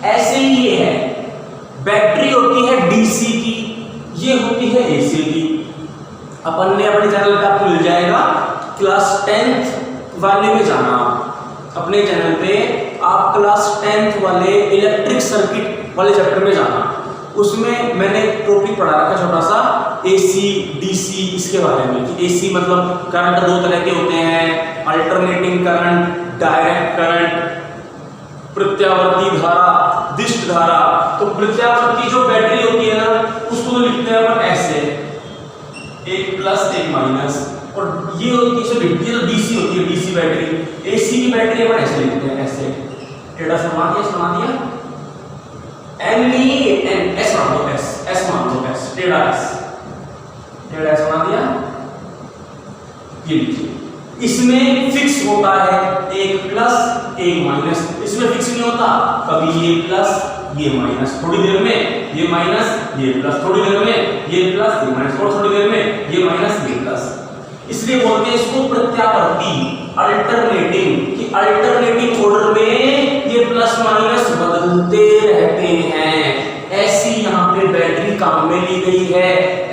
ऐसे ही ये है। बैटरी होती है डीसी की, ये होती है एसी की। अपन ने अपने चैनल पे आपको मिल जाएगा, क्लास 10th वाले में जाना। अपने चैनल पे आप क्लास 10th वाले इलेक्ट्रिक सर्किट वाले चैप्टर में जाना। उसमें मैंने टॉपिक पढ़ा रखा छोटा सा, एसी डीसी, इसके बारे में कि एसी मतलब करंट दो तरह के होते हैं, अल्टरनेटिंग करंट, डायरेक्ट करंट, प्रत्यावर्ती धारा, दिष्ट धारा। तो प्रत्यावर्ती जो बैटरी होती है ना, उसको तो लिखते हैं अपन ऐसे, एक प्लस एक माइनस, और ये होती है तो डीसी होती है, डीसी बैटरी। एसी की बैटरी अपन ऐसे लिखते हैं, ऐसे टेढ़ा सा सुना दिया, एन एन एस मान लो, एस मान लो, एस टेढ़ा सुना दिया। ये लीजिए, इसमें फिक्स होता है एक प्लस एक माइनस, इसमें फिक्स नहीं होता, कभी ये प्लस ये माइनस, थोड़ी देर में ये माइनस ये प्लस, थोड़ी देर में ये प्लस ये माइनस, और थोड़ी देर में ये माइनस ये प्लस। इसलिए बोलते हैं इसको प्रत्यावर्ती, अल्टरनेटिंग, कि अल्टरनेटिंग ऑर्डर में ये प्लस माइनस बदलते रहते हैं। ऐसी यहाँ पे बैटरी काम में ली गई है,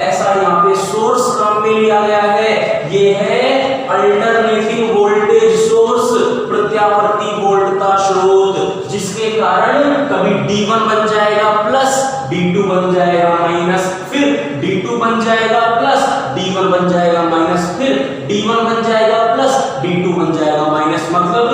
ऐसा यहाँ पे सोर्स काम में लिया गया है। ये है अल्टरनेटिंग वोल्टेज सोर्स, प्रत्यावर्ती वोल्ट का स्रोत, जिसके कारण कभी D1 बन जाएगा प्लस, D2 बन जाएगा माइनस, फिर D2 बन जाएगा प्लस, D1 बन जाएगा माइनस, फिर D1 बन जाएगा प्लस, D2 बन जाएगा माइनस। मतलब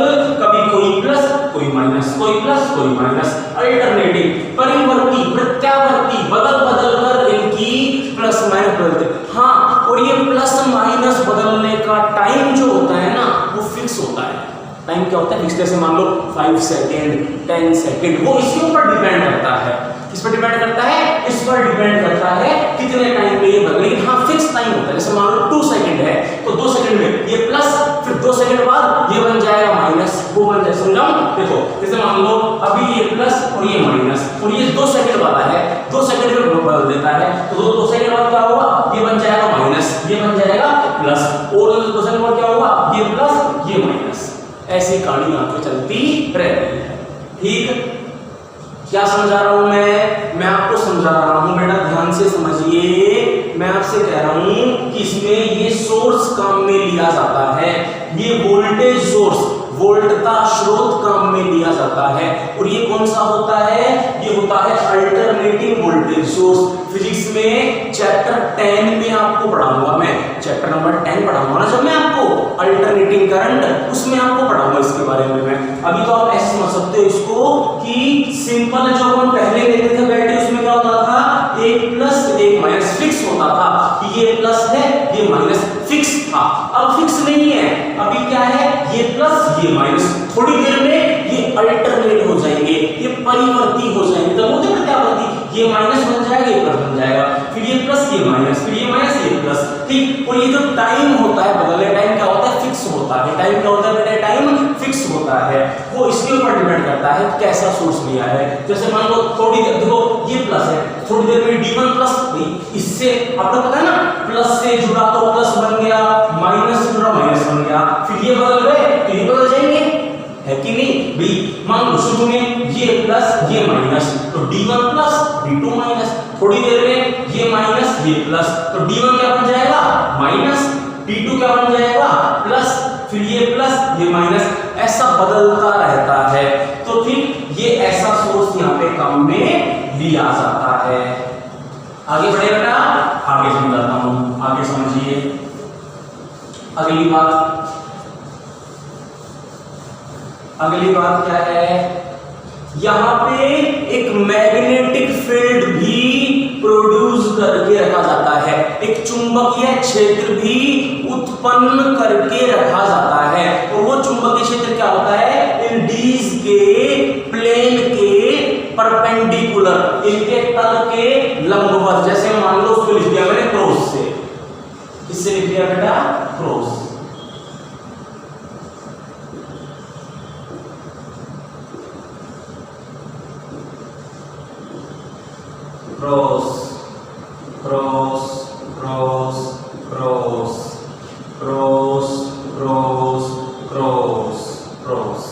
कभी कोई प्लस कोई माइनस, कोई प्लस कोई माइनस, अल्टरनेटिंग, परिवर्ती, प्रत्यावर्ती, बदल बदल कर इनकी प्लस माइनस बदलते। हाँ, और ये प्लस माइनस बदलने का टाइम जो होता है ना, वो फिक्स होता है। टाइम क्या होता है? फिक्स। जैसे मान लो 5 सेकेंड, 10 सेकेंड, वो इसके ऊपर डिपेंड करता है। किस पर डिपेंड करता है? इस पर डिपेंड करता है कितने टाइम पे ये बदलेगी। हाँ, फिक्स टाइम होता है। जैसे मान लो 2 सेकेंड है, तो 2 सेकेंड में ये प्लस, फिर 2 सेकेंड बाद ये बन जाएगा माइनस, वो बन जाए, समझाऊं? देखो, जैसे मान लो अभी ये प्लस और ये माइनस, और ये 2 सेकेंड बाद है, 2 सेकेंड में बदल देता है, तो 2 सेकेंड बाद क्या होगा? ये बन जाएगा माइनस, ये बन जाएगा प्लस, और 2 सेकेंड बाद क्या होगा? ये प्लस ये माइनस। ऐसी कहानी यहाँ पे चलती रहती है। ठीक, क्या समझा रहा हूं मैं आपको समझा रहा हूं, बेटा ध्यान से समझिए। मैं आपसे कह रहा हूं कि इसमें ये सोर्स काम में लिया जाता है, ये वोल्टेज सोर्स, वोल्ट का स्रोत काम में लिया जाता है। और ये कौन सा होता है? ये होता है अल्टरनेटिंग वोल्टेज सोर्स। फिजिक्स में चैप्टर 10 में आपको पढ़ाऊंगा, मैं चैप्टर नंबर 10 पढ़ाऊंगा ना जब मैं आपको अल्टरनेटिंग करंट, उसमें आपको पढ़ाऊंगा इसके बारे में मैं। अभी तो आप ऐसे समझ सकते हो इसको कि सिंपल जो हम पहले लेते थे बैटरी, उसमें क्या होता था? एक प्लस एक माइनस फिक्स होता था, कि ये प्लस है ये माइनस फिक्स था। अब फिक्स नहीं है, अभी क्या है? ये प्लस ये माइनस, थोड़ी देर में ये अल्टरनेट हो जाएंगे, ये परिवर्ती हो जाएंगे। तो वो देखो क्या होती, ये माइनस बन जाएगा ये प्लस बन जाएगा, फिर ये प्लस ये माइनस, फिर ये माइनस ये प्लस। ठीक, और ये जो टाइम होता है बदलने, टाइम क्या होता है? फिक्स होता है। टाइम क्या होता है बेटा? टाइम फिक्स होता है। वो इसके ऊपर डिपेंड करता है कैसा सोर्स लिया है। जैसे मान लो थोड़ी देर, देखो ये प्लस है, थोड़ी देर में D1 प्लस, इससे आपको पता है ना, प्लस से जुड़ा तो प्लस बन गया, माइनस से जुड़ा माइनस बन गया, फिर ये बदल गए तो ये बदल जाएंगे, है कि नहीं भाई? मान लो शुरू में ये प्लस ये माइनस, तो D1 प्लस D2 माइनस, थोड़ी देर में ये माइनस ये प्लस, तो D1 क्या बन जाएगा? माइनस, D2 क्या बन जाएगा? प्लस, फिर ये प्लस ये माइनस, ऐसा बदलता रहता है। तो ठीक, ये ऐसा सोर्स यहाँ पे काम में लिया जाता है। आगे बढ़े बेटा, आगे समझाता हूं, आगे समझिए। अगली बात क्या है? यहां पे एक मैग्नेटिक फील्ड भी प्रोड्यूस करके रखा जाता है, एक चुंबकीय चुंबकीय क्षेत्र भी उत्पन्न करके रखा जाता है। और वो चुंबकीय क्षेत्र क्या होता है? इन डीज के प्लेन के परपेंडिकुलर, इनके तल के लंबवत। जैसे मान लो उसको लिख दिया मैंने क्रॉस से, इससे लिख दिया बेटा cross. Cross cross cross cross cross cross cross cross.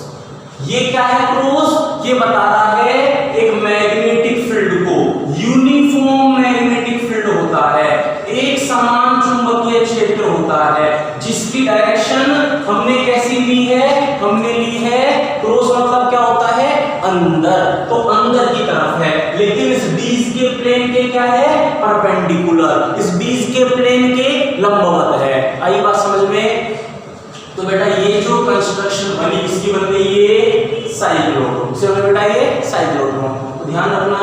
ये क्या है क्रॉस? ये बता रहा है एक मैग्नेटिक फील्ड को, यूनिफॉर्म मैग्नेटिक फील्ड होता है, एक समान चुंबकीय क्षेत्र होता है, जिसकी डायरेक्शन हमने कैसी ली है? हमने ली है क्रॉस, मतलब क्या होता है? अंदर, तो अंदर की तरफ है। लेकिन इस बीज के प्लेन के क्या है? परपेंडिकुलर, इस बीज के प्लेन के लंबवत है। आई बात समझ में? तो बेटा ये जो कंस्ट्रक्शन बनी, इसकी बन गई ये साइक्लोट्रॉन। इसे बेटा ये साइक्लोट्रॉन। तो ध्यान रखना,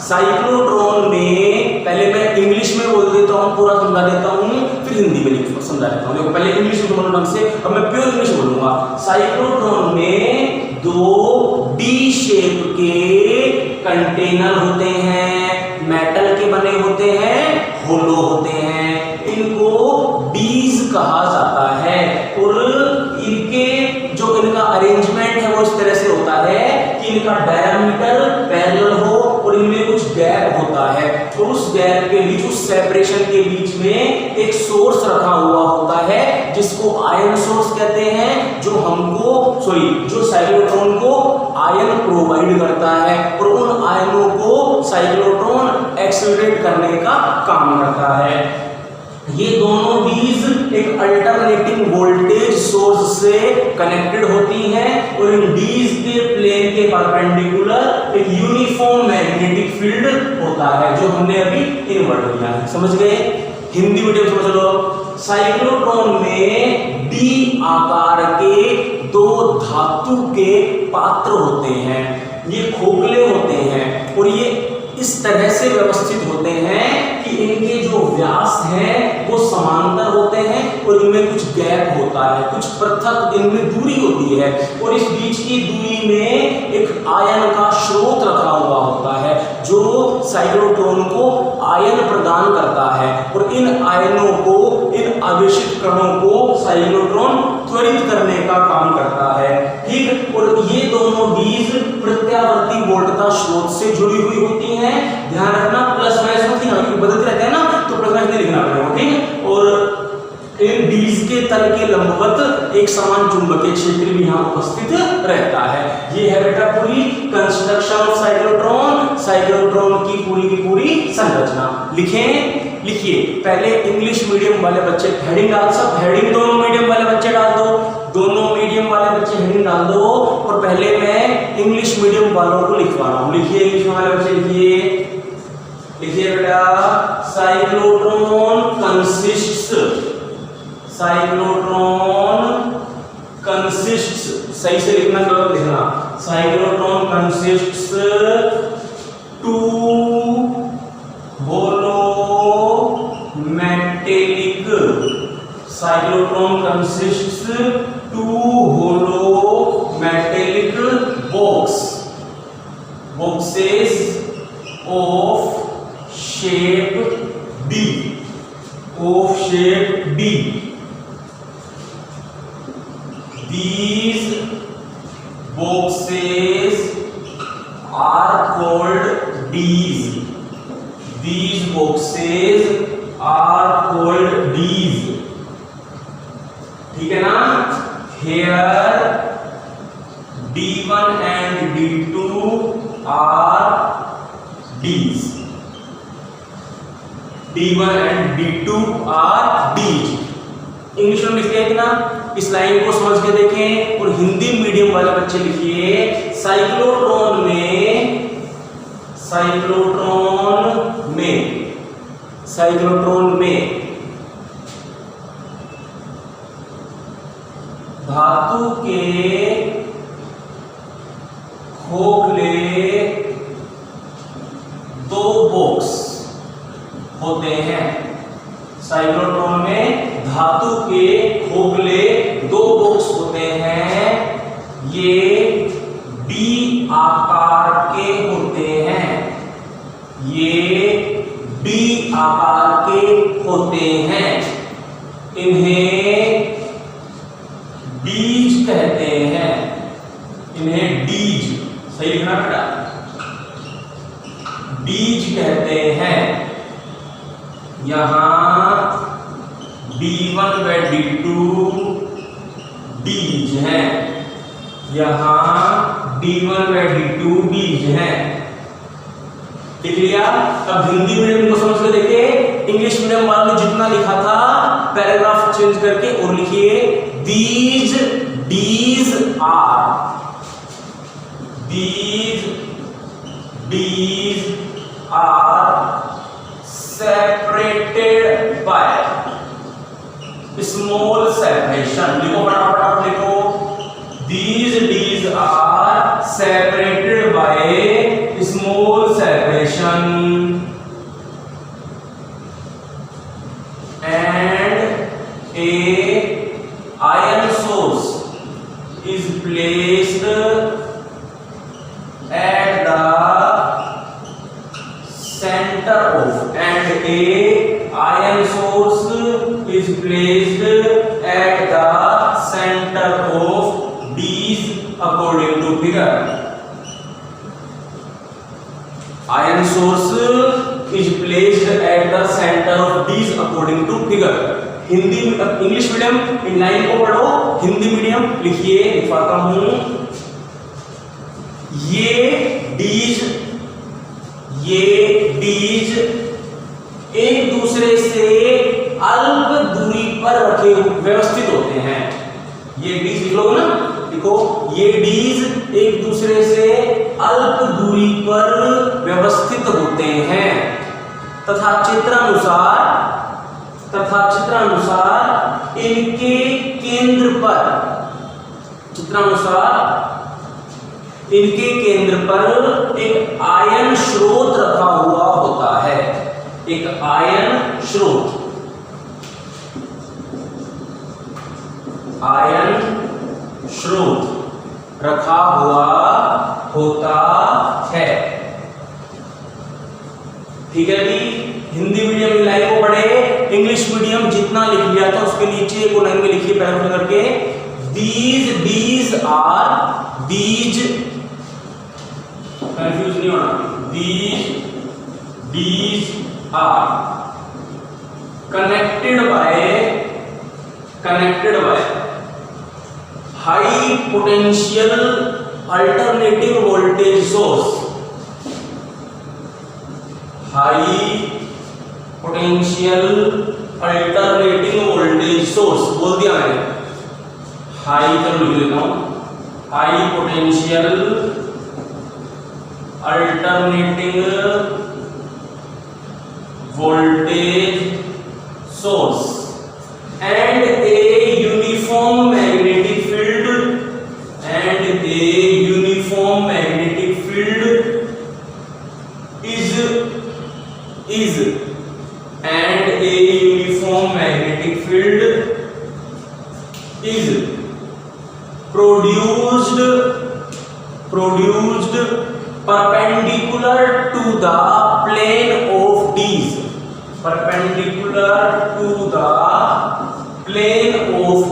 साइक्लोट्रॉन में पहले मैं इंग्लिश में बोल देता हूँ, पूरा समझा देता हूँ, फिर हिंदी में समझा देता हूँ। देखो पहले इंग्लिश में बोलो ढंग से, अब मैं प्योर इंग्लिश बोलूंगा। साइक्लोट्रॉन में दो डी शेप के कंटेनर होते हैं, मेटल के बने होते हैं, होलो होते हैं, इनको डीज कहा जाता है। और इनके जो इनका अरेंजमेंट है वो इस तरह से होता है कि इनका डायमीटर पैरेलल हो और इनमें कुछ गैप होता है, और उस गैप के बीच, उस सेपरेशन के बीच में एक सोर्स रखा हुआ होता है जिसको आयन सोर्स कहते हैं, जो जो साइक्लोट्रॉन को आयन प्रोवाइड करता है, और उन आयनों को साइक्लोट्रॉन एक्सीलरेट करने का काम करता है। ये दोनों डीज एक अल्टरनेटिंग वोल्टेज सोर्स से कनेक्टेड होती हैं, और इन डीज के प्लेन के परपेंडिकुलर एक यूनिफॉर्म मैग्नेटिक फील्ड होता है, जो हमने अभी इन्वर्ट किया है। समझ गए? हिंदी मीडियम समझ लो। साइक्लोट्रॉन में डी आकार के दो धातु के पात्र होते हैं, ये खोखले होते हैं, और ये इस तरह से व्यवस्थित होते हैं कि इनके जो व्यास हैं वो समांतर होते हैं, और इनमें कुछ गैप होता है, कुछ पृथक इनमें दूरी होती है, और इस बीच की दूरी में एक आयन का स्रोत रखा हुआ होता है जो साइक्लोट्रॉन को आयन प्रदान करता है, और इन आयनों को, इन आवेशित कणों को साइक्लोट्रॉन त्वरित करने का काम करता है। ठीक, और ये दोनों डीज प्रत्यावर्ती वोल्टता स्रोत से जुड़ी हुई होती हैं। ध्यान रखना, प्लस माइनस मत लिखना, क्योंकि बदलते रहते हैं ना, तो प्लस माइनस नहीं लिखना पड़ेगा। ठीक, और इन डीज के तल के लंबवत एक समान चुंबकीय क्षेत्र भी यहाँ उपस्थित रहता है। ये है बेटा पूरी कंस्ट्रक्शन ऑफ साइक्लोट्रॉन, साइक्लोट्रॉन की पूरी संरचना। लिखें, लिखिए। पहले इंग्लिश मीडियम वाले बच्चे हेडिंग डाल, सब हेडिंग दोनों मीडियम वाले बच्चे डाल दो, दोनों मीडियम वाले बच्चे हेडिंग डाल दो, और पहले मैं इंग्लिश मीडियम वालों को लिखवा रहा हूँ। लिखिए इंग्लिश वाले बच्चे, लिखिए, लिखिए बेटा। साइक्लोट्रॉन कंसिस्ट्स, साइक्लोट्रॉन कंसिस्ट्स, सही से लिखना, गलत लिखना। Cyclotron consists two hollow metallic, cyclotron consists two hollow metallic boxes of shape D. These boxes are called Ds. These boxes are called Ds. ठीक है ना? Here D1 and D2 are Ds. D1 and D2 are Ds. English में लिखते हैं ना, इस line को समझ के देखें। और हिंदी मीडियम वाले बच्चे लिखिए, साइक्लोट्रॉन में धातु के खोखले दो बॉक्स होते हैं। साइक्लोट्रॉन में धातु के खोखले 2 बॉक्स होते हैं, ये डी आकार के होते हैं, ये डी आकार के होते हैं। इन्हें बीज कहते हैं, इन्हें बीज, सही लिखना बेटा, बीज कहते हैं। यहां D1 व D2 बीज हैं, यहां D1 व D2 बीज हैं। लिख लिया। अब हिंदी मीडियम को समझ के देखिए, इंग्लिश मीडियम वालों ने जितना लिखा था पैराग्राफ चेंज करके और लिखिए these are separated by small separation। लिखो फटाफट लिखो, these are separated by small separation and a iron source is placed at the center of, and a iron source is placed at the center of these according to figure। iron source is placed at the center of these according to figure। Hindi English medium in line को पढ़ो, Hindi medium लिखिए, लिखवाता हूं। ये डीज एक दूसरे से अल्प दूरी पर रखे व्यवस्थित होते हैं। ये डीज लिख लो ना, देखो ये डीज एक दूसरे से अल्प दूरी पर व्यवस्थित होते हैं तथा चित्रानुसार इनके केंद्र पर एक आयन स्रोत रखा हुआ होता है, एक आयन स्रोत रखा हुआ होता है। ठीक है जी। हिंदी मीडियम लाइन को पढ़े, इंग्लिश मीडियम जितना लिख लिया था उसके नीचे एक लाइन में लिखिए पैराग्राफ करके, these कंफ्यूज नहीं होना, these are connected by high potential alternating voltage source, बोल दिया मैंने, हाई लिख लेता हूं, high potential alternating voltage source and a uniform magnetic field is produced perpendicular to the plane of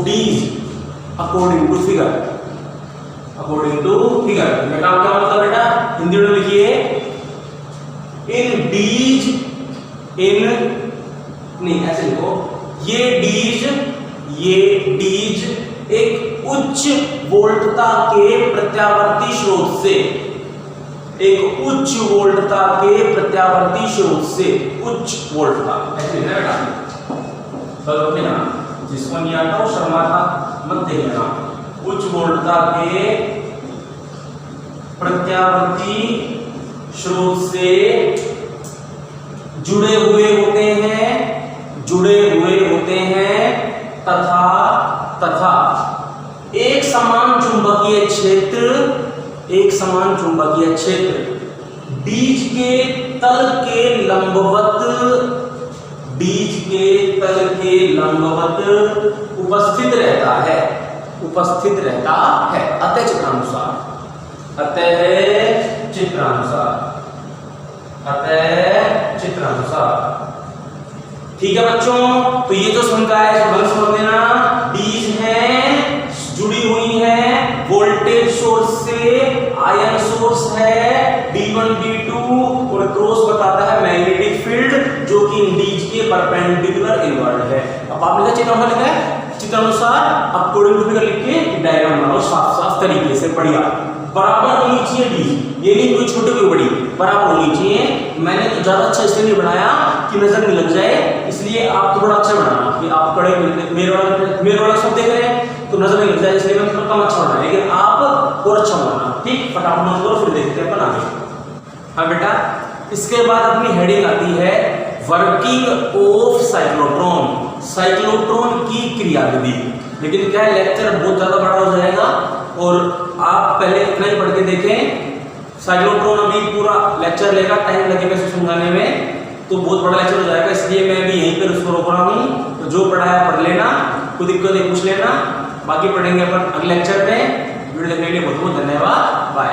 these, according to figure। बेटा क्या मतलब बेटा, हिंदी में लिखिए, ऐसे लिखो, ये डीज एक उच्च वोल्टता के प्रत्यावर्ती स्रोत से, उच्च वोल्टता, ऐसे लिखना बेटा, चलो ना जिसको नहीं आता वो शर्माता मत देखना। उच्च वोल्टता के प्रत्यावर्ती स्रोत से जुड़े हुए होते हैं तथा एक समान चुंबकीय क्षेत्र बीज के तल के लंबवत बीज के तल के लंबवत उपस्थित रहता है, उपस्थित रहता है। अतः चित्रानुसार, अतः चित्रानुसार, अतः चित्रानुसार। ठीक है बच्चों, तो ये जो संख्या है समझ लेना, बीज है जुड़ी हुई है वोल्टेज सोर्स से, आयन सोर्स है D1 D2 और क्रॉस बताता है मैग्नेटिक फील्ड जो कि बीज के परपेंडिकुलर इनवर्ड है। अब आपने क्या चित्र लिखा है, चित्रानुसार अकॉर्डिंग टू फिगर लिख के डायग्राम बनाओ साफ साफ तरीके से, बढ़िया बराबर होनी चाहिए बीज, ये नहीं कोई छोटी कोई बड़ी, बराबर होनी चाहिए। मैंने तो ज्यादा अच्छा इसलिए नहीं बनाया कि नजर नहीं लग जाए, इसलिए आप थोड़ा अच्छा बनाना कि आप कड़े मेरे वाला सब देख रहे हैं तो नजर नहीं लग जाए, इसलिए मैं थोड़ा कम अच्छा बनाया, लेकिन आप और अच्छा बनाना। ठीक, फटाफट नोट करो फिर देखते हैं अपन आगे। हाँ बेटा, इसके बाद अपनी हेडिंग आती है वर्किंग ऑफ साइक्लोट्रॉन, साइक्लोट्रॉन की क्रियाविधि। लेकिन क्या है, लेक्चर बहुत ज्यादा बड़ा हो जाएगा और आप पहले इतना ही पढ़ के देखें। साइक्लोट्रॉन अभी पूरा लेक्चर लेगा, टाइम लगेगा इसे समझाने में, तो बहुत बड़ा लेक्चर हो जाएगा, इसलिए मैं भी यहीं पर उसको रोक रहा हूँ। तो जो पढ़ा है पढ़ लेना, कोई दिक्कत है पूछ लेना, बाकी पढ़ेंगे अपन अगले लेक्चर में। वीडियो देखने के लिए बहुत बहुत धन्यवाद, बाय।